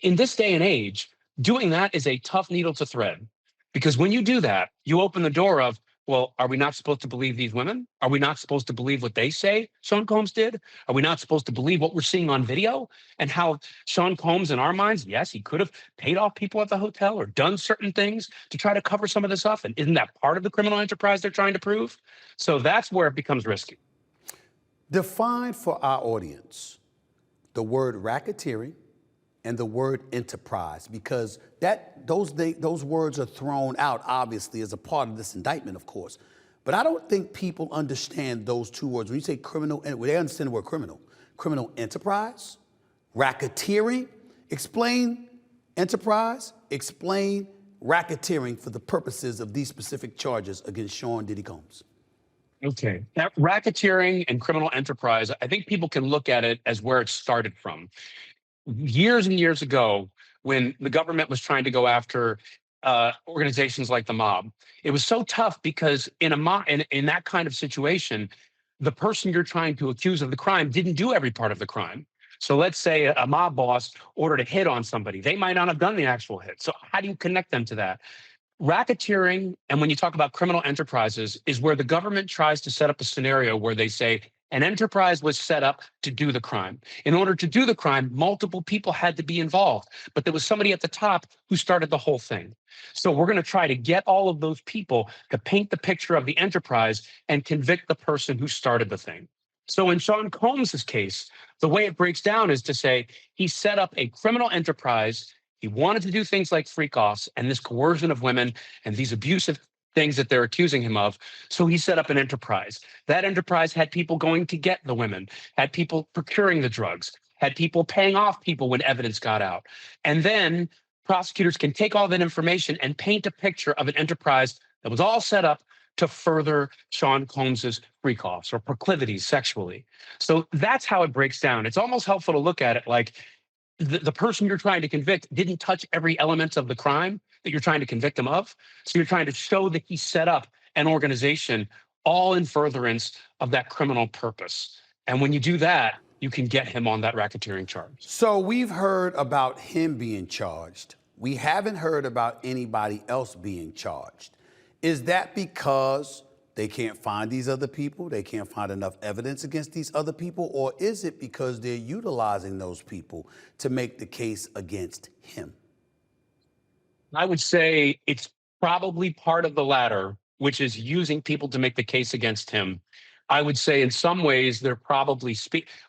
In this day and age, doing that is a tough needle to thread. Because when you do that, you open the door of, well, are we not supposed to believe these women? Are we not supposed to believe what they say Sean Combs did? Are we not supposed to believe what we're seeing on video? And how Sean Combs, in our minds, yes, he could have paid off people at the hotel or done certain things to try to cover some of this up. And isn't that part of the criminal enterprise they're trying to prove? So that's where it becomes risky. Define for our audience the word racketeering and the word enterprise, because those words are thrown out, obviously, as a part of this indictment, of course. But I don't think people understand those two words. When you say criminal, they understand the word criminal enterprise, racketeering. Explain enterprise, explain racketeering for the purposes of these specific charges against Sean Diddy Combs. Okay. That racketeering and criminal enterprise, I think people can look at it as where it started from. Years and years ago, when the government was trying to go after organizations like the mob, it was so tough because in that kind of situation, the person you're trying to accuse of the crime didn't do every part of the crime. So let's say a mob boss ordered a hit on somebody. They might not have done the actual hit. So how do you connect them to that? Racketeering, and when you talk about criminal enterprises, is where the government tries to set up a scenario where they say an enterprise was set up to do the crime. In order to do the crime, multiple people had to be involved, but there was somebody at the top who started the whole thing. So we're going to try to get all of those people to paint the picture of the enterprise and convict the person who started the thing. So in Sean Combs' case, the way it breaks down is to say he set up a criminal enterprise. He wanted to do things like freak-offs and this coercion of women and these abusive things that they're accusing him of. So he set up an enterprise. That enterprise had people going to get the women, had people procuring the drugs, had people paying off people when evidence got out. And then prosecutors can take all that information and paint a picture of an enterprise that was all set up to further Sean Combs's freak-offs or proclivities sexually. So that's how it breaks down. It's almost helpful to look at it like the person you're trying to convict didn't touch every element of the crime that you're trying to convict him of. So you're trying to show that he set up an organization all in furtherance of that criminal purpose. And when you do that, you can get him on that racketeering charge. So we've heard about him being charged. We haven't heard about anybody else being charged. Is that because they can't find these other people? They can't find enough evidence against these other people? Or is it because they're utilizing those people to make the case against him? I would say it's probably part of the latter, which is using people to make the case against him. I would say in some ways, they're probably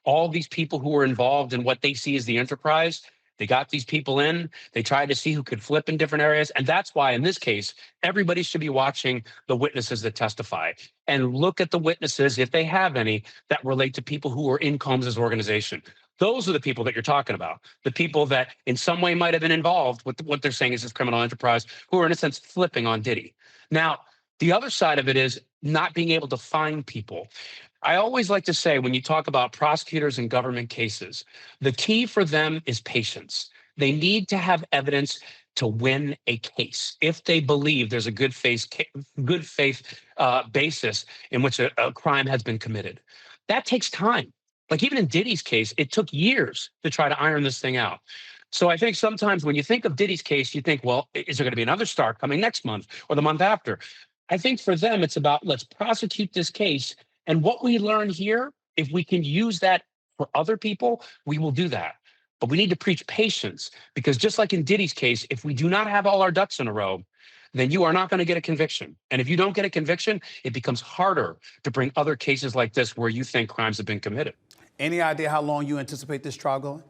all these people who are involved in what they see as the enterprise. They got these people in, they tried to see who could flip in different areas. And that's why in this case, everybody should be watching the witnesses that testify and look at the witnesses, if they have any, that relate to people who are in Combs's organization. Those are the people that you're talking about, the people that in some way might have been involved with what they're saying is this criminal enterprise, who are in a sense flipping on Diddy. Now, the other side of it is not being able to find people. I always like to say when you talk about prosecutors in government cases, the key for them is patience. They need to have evidence to win a case if they believe there's a good faith basis in which a crime has been committed. That takes time. Like even in Diddy's case, it took years to try to iron this thing out. So I think sometimes when you think of Diddy's case, you think, well, is there going to be another star coming next month or the month after? I think for them, it's about let's prosecute this case. And what we learn here, if we can use that for other people, we will do that. But we need to preach patience because just like in Diddy's case, if we do not have all our ducks in a row, then you are not going to get a conviction. And if you don't get a conviction, it becomes harder to bring other cases like this where you think crimes have been committed. Any idea how long you anticipate this trial going?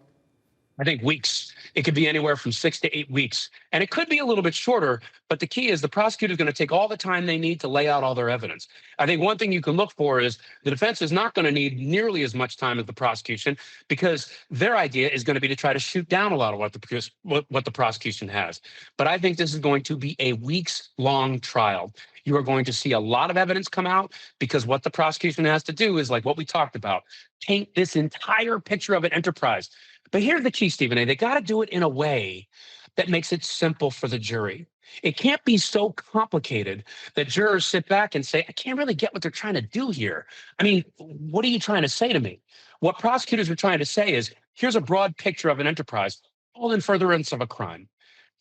I think weeks. It could be anywhere from 6 to 8 weeks. And it could be a little bit shorter, but the key is the prosecutor is going to take all the time they need to lay out all their evidence. I think one thing you can look for is the defense is not going to need nearly as much time as the prosecution because their idea is going to be to try to shoot down a lot of what the prosecution has. But I think this is going to be a weeks-long trial. You are going to see a lot of evidence come out because what the prosecution has to do is like what we talked about, paint this entire picture of an enterprise. But here's the key, Stephen A. They got to do it in a way that makes it simple for the jury. It can't be so complicated that jurors sit back and say, I can't really get what they're trying to do here. I mean, what are you trying to say to me? What prosecutors are trying to say is, here's a broad picture of an enterprise, all in furtherance of a crime.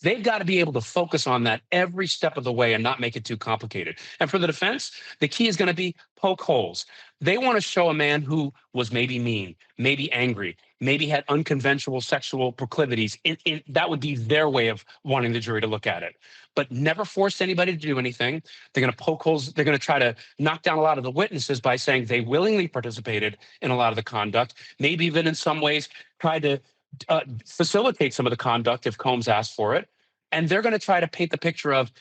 They've got to be able to focus on that every step of the way and not make it too complicated. And for the defense, the key is going to be poke holes. They want to show a man who was maybe mean, maybe angry, maybe had unconventional sexual proclivities. That would be their way of wanting the jury to look at it. But never force anybody to do anything. They're going to poke holes. They're going to try to knock down a lot of the witnesses by saying they willingly participated in a lot of the conduct, maybe even in some ways tried to facilitate some of the conduct if Combs asked for it. And they're going to try to paint the picture of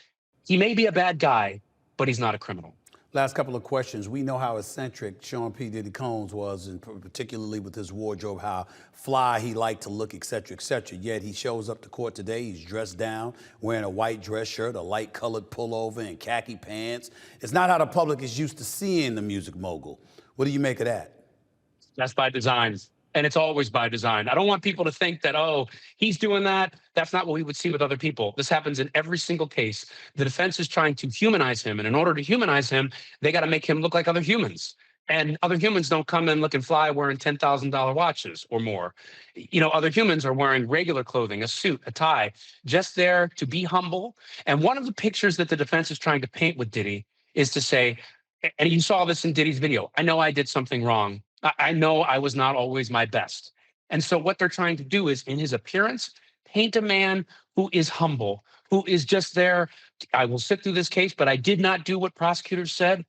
he may be a bad guy, but he's not a criminal. Last couple of questions. We know how eccentric Sean P. Diddy Combs was, and particularly with his wardrobe, how fly he liked to look, et cetera, et cetera. Yet he shows up to court today. He's dressed down, wearing a white dress shirt, a light colored pullover, and khaki pants. It's not how the public is used to seeing the music mogul. What do you make of that? That's by design. And it's always by design. I don't want people to think that, oh, he's doing that. That's not what we would see with other people. This happens in every single case. The defense is trying to humanize him. And in order to humanize him, they got to make him look like other humans. And other humans don't come in looking fly wearing $10,000 watches or more. You know, other humans are wearing regular clothing, a suit, a tie, just there to be humble. And one of the pictures that the defense is trying to paint with Diddy is to say, and you saw this in Diddy's video, I know I did something wrong. I know I was not always my best. And so what they're trying to do is, in his appearance, paint a man who is humble, who is just there. I will sit through this case, but I did not do what prosecutors said.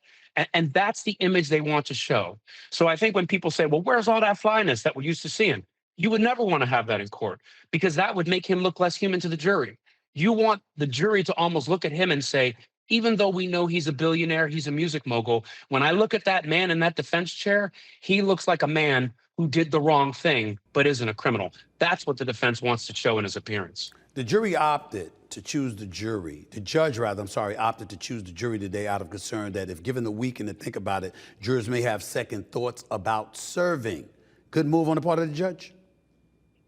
And that's the image they want to show. So I think when people say, well, where's all that flyness that we're used to seeing? You would never want to have that in court because that would make him look less human to the jury. You want the jury to almost look at him and say, even though we know he's a billionaire, he's a music mogul, when I look at that man in that defense chair, he looks like a man who did the wrong thing but isn't a criminal. That's what the defense wants to show in his appearance. The jury opted to choose the jury. The judge, rather, opted to choose the jury today out of concern that if given the weekend to think about it, jurors may have second thoughts about serving. Good move on the part of the judge?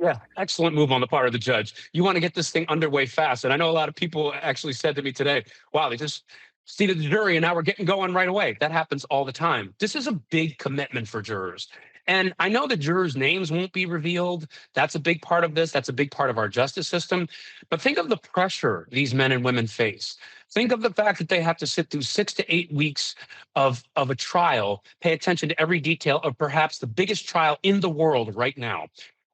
Yeah, excellent move on the part of the judge. You want to get this thing underway fast. And I know a lot of people actually said to me today, wow, they just seated the jury and now we're getting going right away. That happens all the time. This is a big commitment for jurors. And I know the jurors' names won't be revealed. That's a big part of this. That's a big part of our justice system. But think of the pressure these men and women face. Think of the fact that they have to sit through 6 to 8 weeks of a trial, pay attention to every detail of perhaps the biggest trial in the world right now.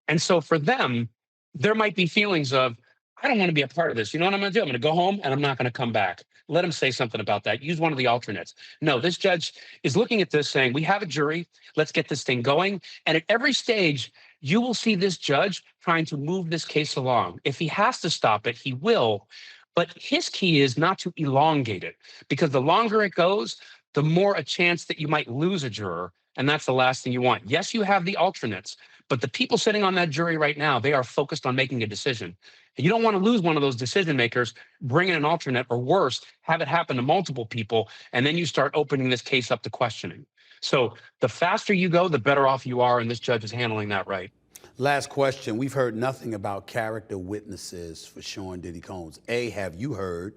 And so for them, there might be feelings of, I don't want to be a part of this. You know what I'm going to do? I'm going to go home and I'm not going to come back. Let him say something about that. Use one of the alternates. No, this judge is looking at this saying, we have a jury. Let's get this thing going. And at every stage, you will see this judge trying to move this case along. If he has to stop it, he will. But his key is not to elongate it, because the longer it goes, the more a chance that you might lose a juror. And that's the last thing you want. Yes, you have the alternates, but the people sitting on that jury right now, they are focused on making a decision. And you don't want to lose one of those decision makers, bring in an alternate, or worse, have it happen to multiple people, and then you start opening this case up to questioning. So the faster you go, the better off you are, and this judge is handling that right. Last question. We've heard nothing about character witnesses for Sean Diddy Combs. A, have you heard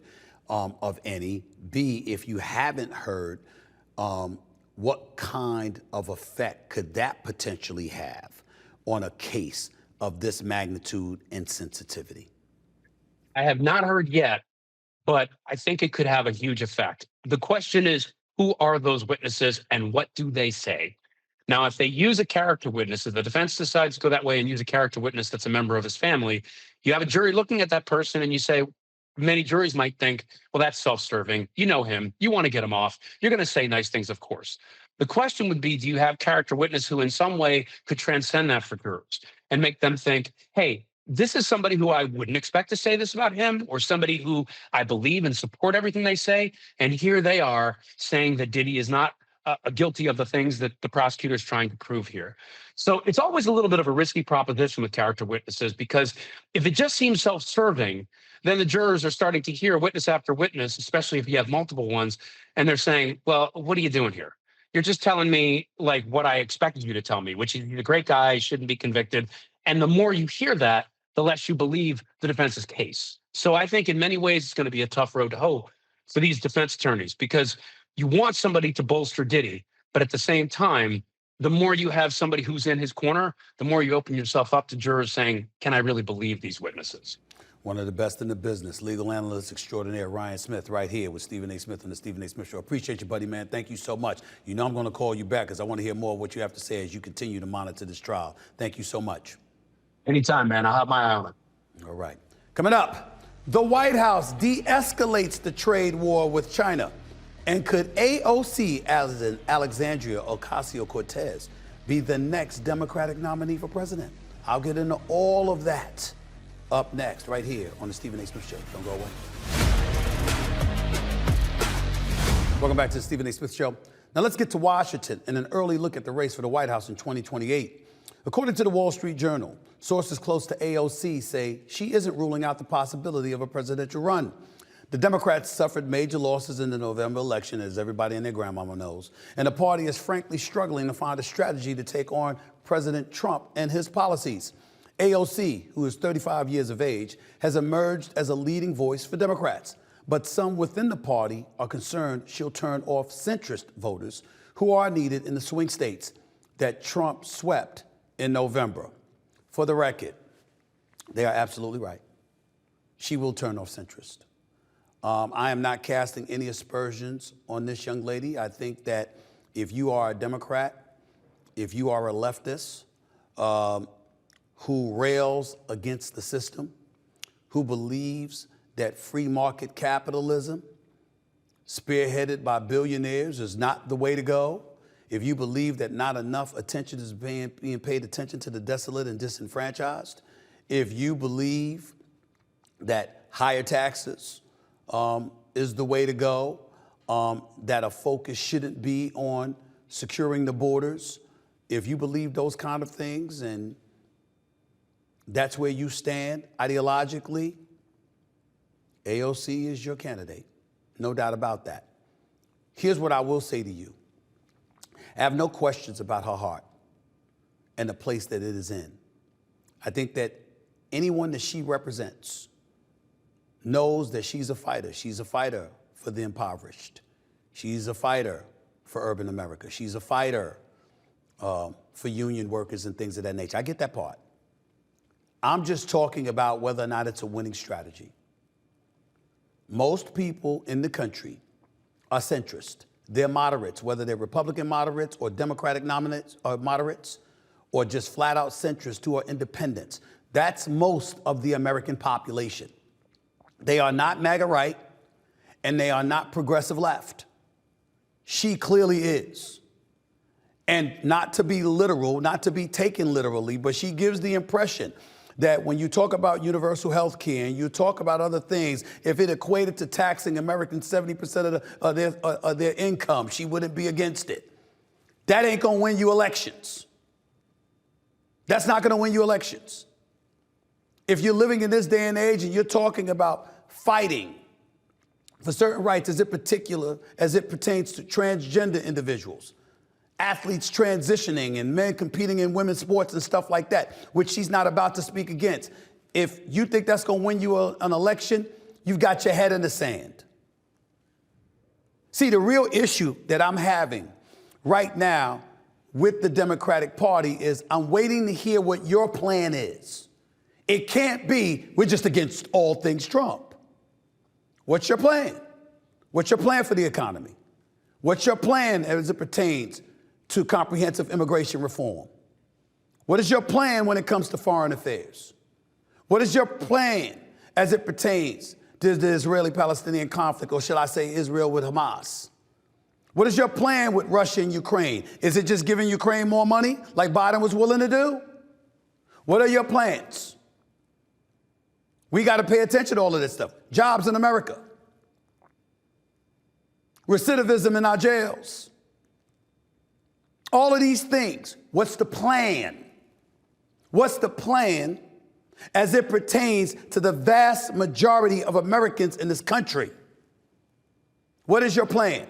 of any? B, if you haven't heard, what kind of effect could that potentially have on a case of this magnitude and sensitivity? I have not heard yet, but I think it could have a huge effect. The question is, who are those witnesses and what do they say? Now, if they use a character witness, if the defense decides to go that way and use a character witness that's a member of his family, you have a jury looking at that person and you say, many juries might think, well, that's self-serving. You know him. You want to get him off. You're going to say nice things, of course. The question would be, do you have character witness who in some way could transcend that for jurors and make them think, hey, this is somebody who I wouldn't expect to say this about him, or somebody who I believe and support everything they say. And here they are saying that Diddy is not guilty of the things that the prosecutor is trying to prove here. So it's always a little bit of a risky proposition with character witnesses, because if it just seems self-serving, then the jurors are starting to hear witness after witness, especially if you have multiple ones, and they're saying, well, what are you doing here? You're just telling me like what I expected you to tell me, which is he's a great guy, he shouldn't be convicted. And the more you hear that, the less you believe the defense's case. So I think in many ways it's going to be a tough road to hoe for these defense attorneys, because you want somebody to bolster Diddy, but at the same time, the more you have somebody who's in his corner, the more you open yourself up to jurors saying, can I really believe these witnesses? One of the best in the business, legal analyst extraordinaire Ryan Smith, right here with Stephen A. Smith on the Stephen A. Smith Show. Appreciate you, buddy, man. Thank you so much. You know I'm going to call you back because I want to hear more of what you have to say as you continue to monitor this trial. Thank you so much. Anytime, man. I'll have my eye on it. All right. Coming up, the White House de-escalates the trade war with China. And could AOC, as in Alexandria Ocasio-Cortez, be the next Democratic nominee for president? I'll get into all of that up next, right here on the Stephen A. Smith Show. Don't go away. Welcome back to the Stephen A. Smith Show. Now let's get to Washington and an early look at the race for the White House in 2028. According to the Wall Street Journal, sources close to AOC say she isn't ruling out the possibility of a presidential run. The Democrats suffered major losses in the November election, as everybody and their grandmama knows, and the party is frankly struggling to find a strategy to take on President Trump and his policies. AOC, who is 35 years of age, has emerged as a leading voice for Democrats, but some within the party are concerned she'll turn off centrist voters who are needed in the swing states that Trump swept in November. For the record, they are absolutely right. She will turn off centrist. I am not casting any aspersions on this young lady. I think that if you are a Democrat, if you are a leftist who rails against the system, who believes that free market capitalism, spearheaded by billionaires, is not the way to go, if you believe that not enough attention is being paid attention to the desolate and disenfranchised, if you believe that higher taxes is the way to go, that a focus shouldn't be on securing the borders. If you believe those kind of things and that's where you stand ideologically, AOC is your candidate. No doubt about that. Here's what I will say to you. I have no questions about her heart and the place that it is in. I think that anyone that she represents knows that she's a fighter. She's a fighter for the impoverished. She's a fighter for urban America. She's a fighter for union workers and things of that nature. I get that part. I'm just talking about whether or not it's a winning strategy. Most people in the country are centrist. They're moderates, whether they're Republican moderates or Democratic moderates, or just flat out centrists who are independents. That's most of the American population. They are not MAGA right, and they are not progressive left. She clearly is. And not to be literal, not to be taken literally, but she gives the impression that when you talk about universal health care and you talk about other things, if it equated to taxing Americans 70% of their income, she wouldn't be against it. That ain't gonna win you elections. That's not gonna win you elections. If you're living in this day and age and you're talking about fighting for certain rights as it pertains to transgender individuals, athletes transitioning and men competing in women's sports and stuff like that, which she's not about to speak against. If you think that's going to win you an election, you've got your head in the sand. See, the real issue that I'm having right now with the Democratic Party is I'm waiting to hear what your plan is. It can't be we're just against all things Trump. What's your plan? What's your plan for the economy? What's your plan as it pertains to comprehensive immigration reform? What is your plan when it comes to foreign affairs? What is your plan as it pertains to the Israeli-Palestinian conflict, or shall I say Israel with Hamas? What is your plan with Russia and Ukraine? Is it just giving Ukraine more money like Biden was willing to do? What are your plans? We got to pay attention to all of this stuff. Jobs in America. Recidivism in our jails. All of these things. What's the plan? What's the plan as it pertains to the vast majority of Americans in this country? What is your plan?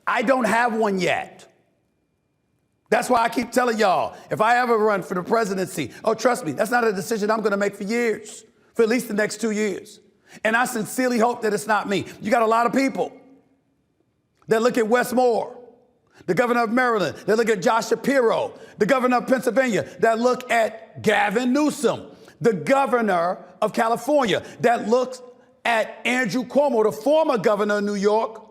I don't have one yet. That's why I keep telling y'all, if I ever run for the presidency, oh, trust me, that's not a decision I'm going to make for years, for at least the next 2 years. And I sincerely hope that it's not me. You got a lot of people that look at Wes Moore, the governor of Maryland, that look at Josh Shapiro, the governor of Pennsylvania, that look at Gavin Newsom, the governor of California, that looks at Andrew Cuomo, the former governor of New York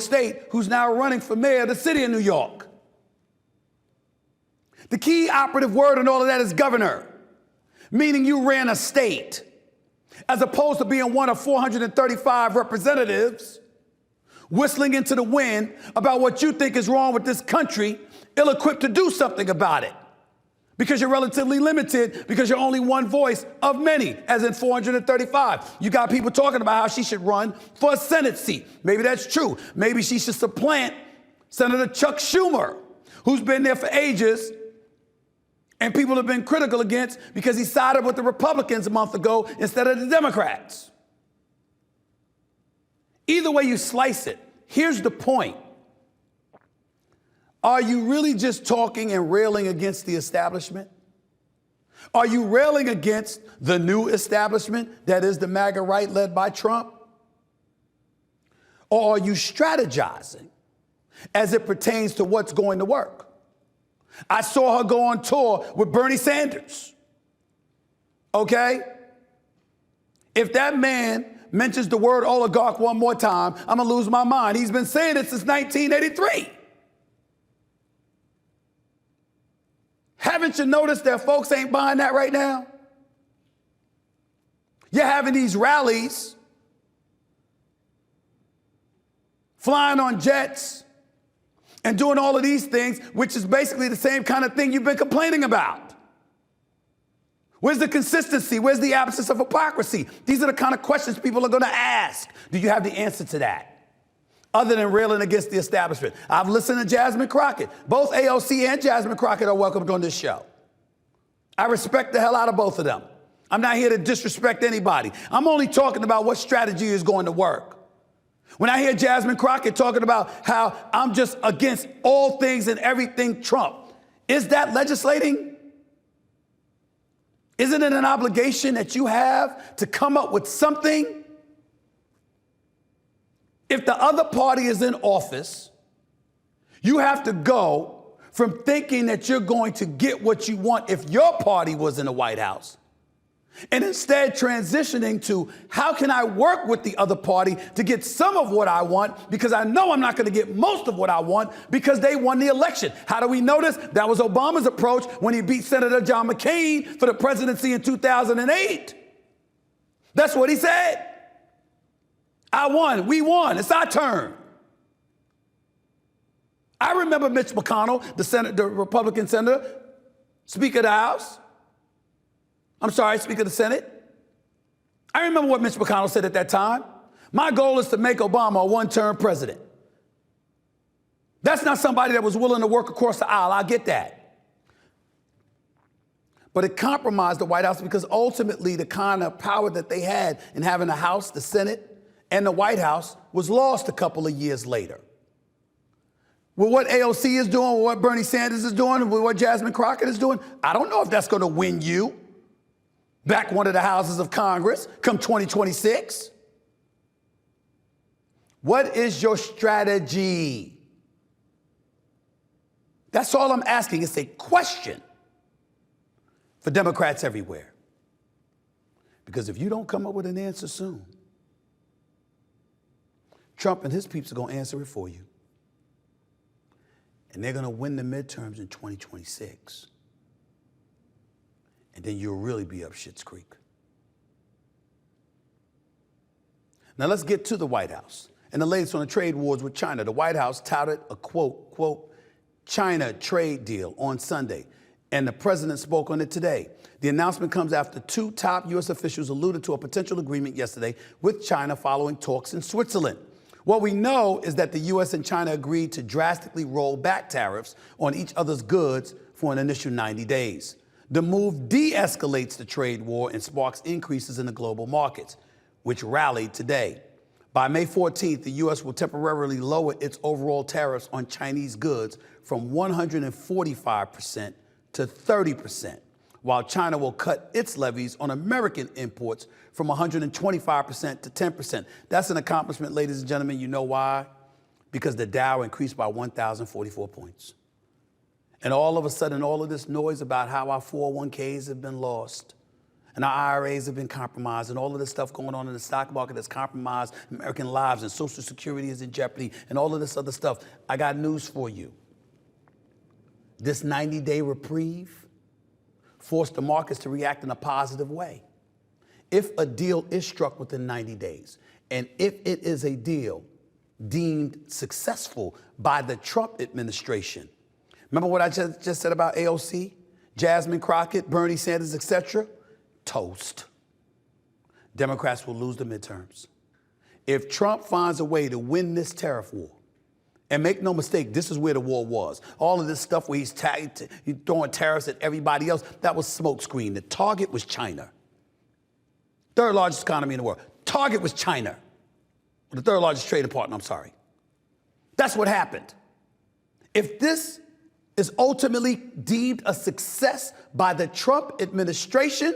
State, who's now running for mayor of the city of New York. The key operative word in all of that is governor, meaning you ran a state, as opposed to being one of 435 representatives whistling into the wind about what you think is wrong with this country, ill-equipped to do something about it. Because you're relatively limited, because you're only one voice of many, as in 435. You got people talking about how she should run for a Senate seat. Maybe that's true. Maybe she should supplant Senator Chuck Schumer, who's been there for ages, and people have been critical against because he sided with the Republicans a month ago instead of the Democrats. Either way you slice it, here's the point. Are you really just talking and railing against the establishment? Are you railing against the new establishment that is the MAGA right led by Trump? Or are you strategizing as it pertains to what's going to work? I saw her go on tour with Bernie Sanders. Okay? If that man mentions the word oligarch one more time, I'm going to lose my mind. He's been saying it since 1983. Haven't you noticed that folks ain't buying that right now? You're having these rallies, flying on jets, and doing all of these things, which is basically the same kind of thing you've been complaining about. Where's the consistency? Where's the absence of hypocrisy? These are the kind of questions people are going to ask. Do you have the answer to that? Other than railing against the establishment. I've listened to Jasmine Crockett. Both AOC and Jasmine Crockett are welcomed on this show. I respect the hell out of both of them. I'm not here to disrespect anybody. I'm only talking about what strategy is going to work. When I hear Jasmine Crockett talking about how I'm just against all things and everything Trump, is that legislating? Isn't it an obligation that you have to come up with something? If the other party is in office, you have to go from thinking that you're going to get what you want if your party was in the White House, and instead transitioning to how can I work with the other party to get some of what I want, because I know I'm not going to get most of what I want because they won the election. How do we know this? That was Obama's approach when he beat Senator John McCain for the presidency in 2008. That's what he said. I won. We won. It's our turn. I remember Mitch McConnell, the Republican senator, Speaker of the House. I'm sorry, Speaker of the Senate. I remember what Mitch McConnell said at that time. My goal is to make Obama a one-term president. That's not somebody that was willing to work across the aisle. I get that. But it compromised the White House because ultimately the kind of power that they had in having the House, the Senate, and the White House was lost a couple of years later. With what AOC is doing, with what Bernie Sanders is doing, with what Jasmine Crockett is doing, I don't know if that's going to win you back one of the houses of Congress come 2026. What is your strategy? That's all I'm asking. It's a question for Democrats everywhere. Because if you don't come up with an answer soon, Trump and his peeps are going to answer it for you. And they're going to win the midterms in 2026. And then you'll really be up Schitt's Creek. Now let's get to the White House. And the latest on the trade wars with China. The White House touted a quote, China trade deal on Sunday. And the president spoke on it today. The announcement comes after two top U.S. officials alluded to a potential agreement yesterday with China following talks in Switzerland. What we know is that the U.S. and China agreed to drastically roll back tariffs on each other's goods for an initial 90 days. The move de-escalates the trade war and sparks increases in the global markets, which rallied today. By May 14th, the U.S. will temporarily lower its overall tariffs on Chinese goods from 145% to 30%, while China will cut its levies on American imports from 125% to 10%. That's an accomplishment, ladies and gentlemen. You know why? Because the Dow increased by 1,044 points. And all of a sudden, all of this noise about how our 401ks have been lost and our IRAs have been compromised and all of this stuff going on in the stock market that's compromised American lives and Social Security is in jeopardy and all of this other stuff. I got news for you. This 90-day reprieve forced the markets to react in a positive way. If a deal is struck within 90 days, and if it is a deal deemed successful by the Trump administration, remember what I just said about AOC, Jasmine Crockett, Bernie Sanders, etc.? Toast. Democrats will lose the midterms. If Trump finds a way to win this tariff war, and make no mistake, this is where the war was. All of this stuff where he's throwing tariffs at everybody else, that was smokescreen. The target was China. Third largest economy in the world. Target was China. The third largest trading partner, I'm sorry. That's what happened. If this is ultimately deemed a success by the Trump administration,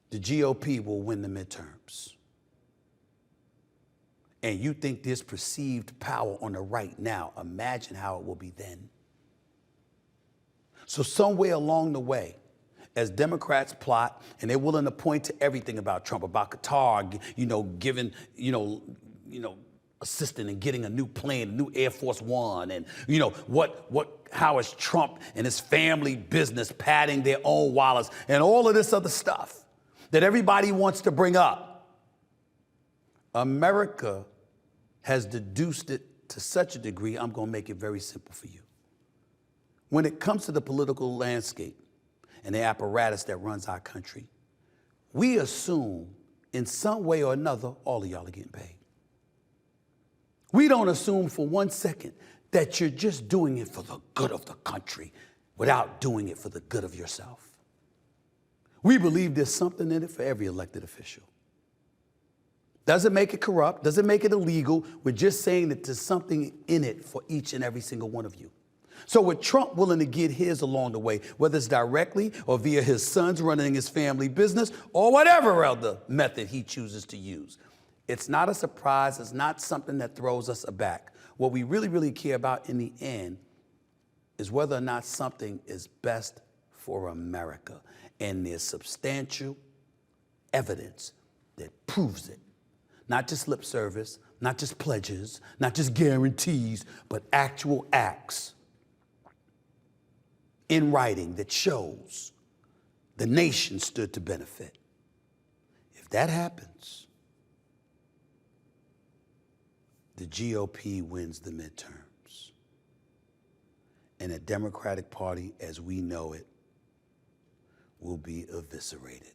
the GOP will win the midterms. And you think there's perceived power on the right now. Imagine how it will be then. So somewhere along the way, as Democrats plot, and they're willing to point to everything about Trump, about Qatar, giving, assisting in getting a new plane, a new Air Force One, and how is Trump and his family business padding their own wallets, and all of this other stuff that everybody wants to bring up. America has deduced it to such a degree, I'm going to make it very simple for you. When it comes to the political landscape and the apparatus that runs our country, we assume in some way or another, all of y'all are getting paid. We don't assume for 1 second that you're just doing it for the good of the country without doing it for the good of yourself. We believe there's something in it for every elected official. Doesn't make it corrupt, doesn't make it illegal. We're just saying that there's something in it for each and every single one of you. So with Trump willing to get his along the way, whether it's directly or via his sons running his family business or whatever other method he chooses to use, it's not a surprise. It's not something that throws us aback. What we really, really care about in the end is whether or not something is best for America. And there's substantial evidence that proves it. Not just lip service, not just pledges, not just guarantees, but actual acts in writing that shows the nation stood to benefit. If that happens, the GOP wins the midterms. And the Democratic Party, as we know it, will be eviscerated.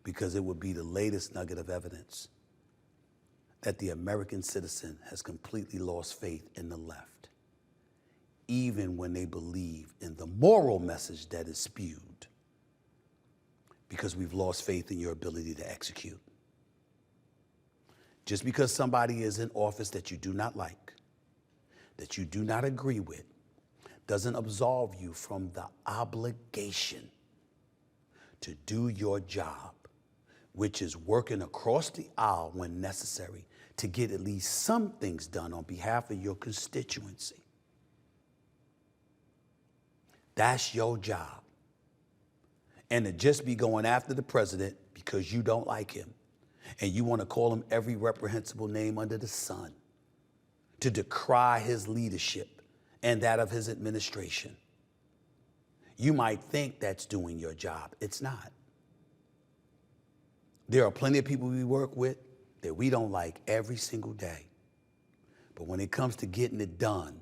Because it would be the latest nugget of evidence that the American citizen has completely lost faith in the left, even when they believe in the moral message that is spewed, because we've lost faith in your ability to execute. Just because somebody is in office that you do not like, that you do not agree with, doesn't absolve you from the obligation to do your job, which is working across the aisle when necessary to get at least some things done on behalf of your constituency. That's your job. And to just be going after the president because you don't like him and you want to call him every reprehensible name under the sun, to decry his leadership and that of his administration. You might think that's doing your job. It's not. There are plenty of people we work with that we don't like every single day. But when it comes to getting it done,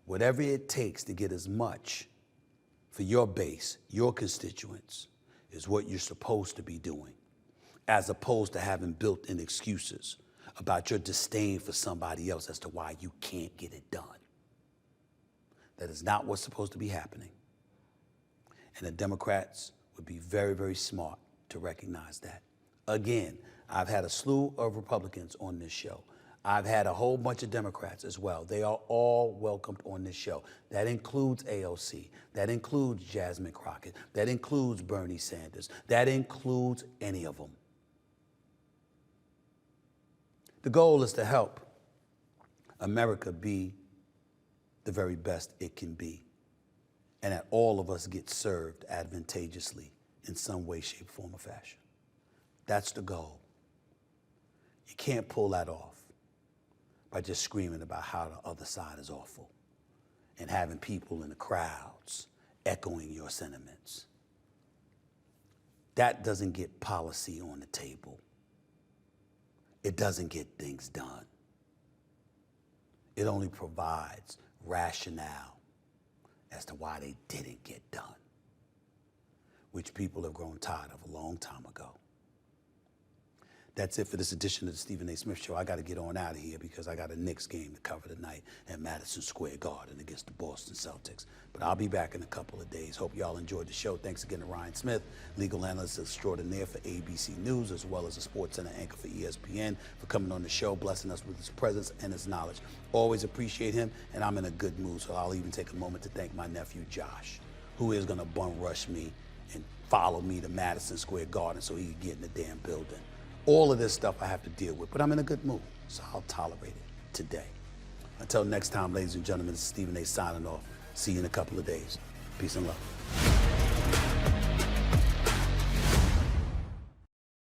whatever it takes to get as much for your base, your constituents, is what you're supposed to be doing, as opposed to having built-in excuses about your disdain for somebody else as to why you can't get it done. That is not what's supposed to be happening. And the Democrats would be very, very smart to recognize that. Again, I've had a slew of Republicans on this show. I've had a whole bunch of Democrats as well. They are all welcomed on this show. That includes AOC. That includes Jasmine Crockett. That includes Bernie Sanders. That includes any of them. The goal is to help America be the very best it can be, and that all of us get served advantageously in some way, shape, form, or fashion. That's the goal. You can't pull that off by just screaming about how the other side is awful and having people in the crowds echoing your sentiments. That doesn't get policy on the table. It doesn't get things done. It only provides rationale as to why they didn't get done, which people have grown tired of a long time ago. That's it for this edition of the Stephen A. Smith Show. I got to get on out of here because I got a Knicks game to cover tonight at Madison Square Garden against the Boston Celtics. But I'll be back in a couple of days. Hope y'all enjoyed the show. Thanks again to Ryan Smith, legal analyst extraordinaire for ABC News, as well as a sports center anchor for ESPN, for coming on the show, blessing us with his presence and his knowledge. Always appreciate him, and I'm in a good mood, so I'll even take a moment to thank my nephew, Josh, who is going to bum rush me and follow me to Madison Square Garden so he can get in the damn building. All of this stuff I have to deal with, but I'm in a good mood, so I'll tolerate it today. Until next time, ladies and gentlemen, this is Stephen A. signing off. See you in a couple of days. Peace and love.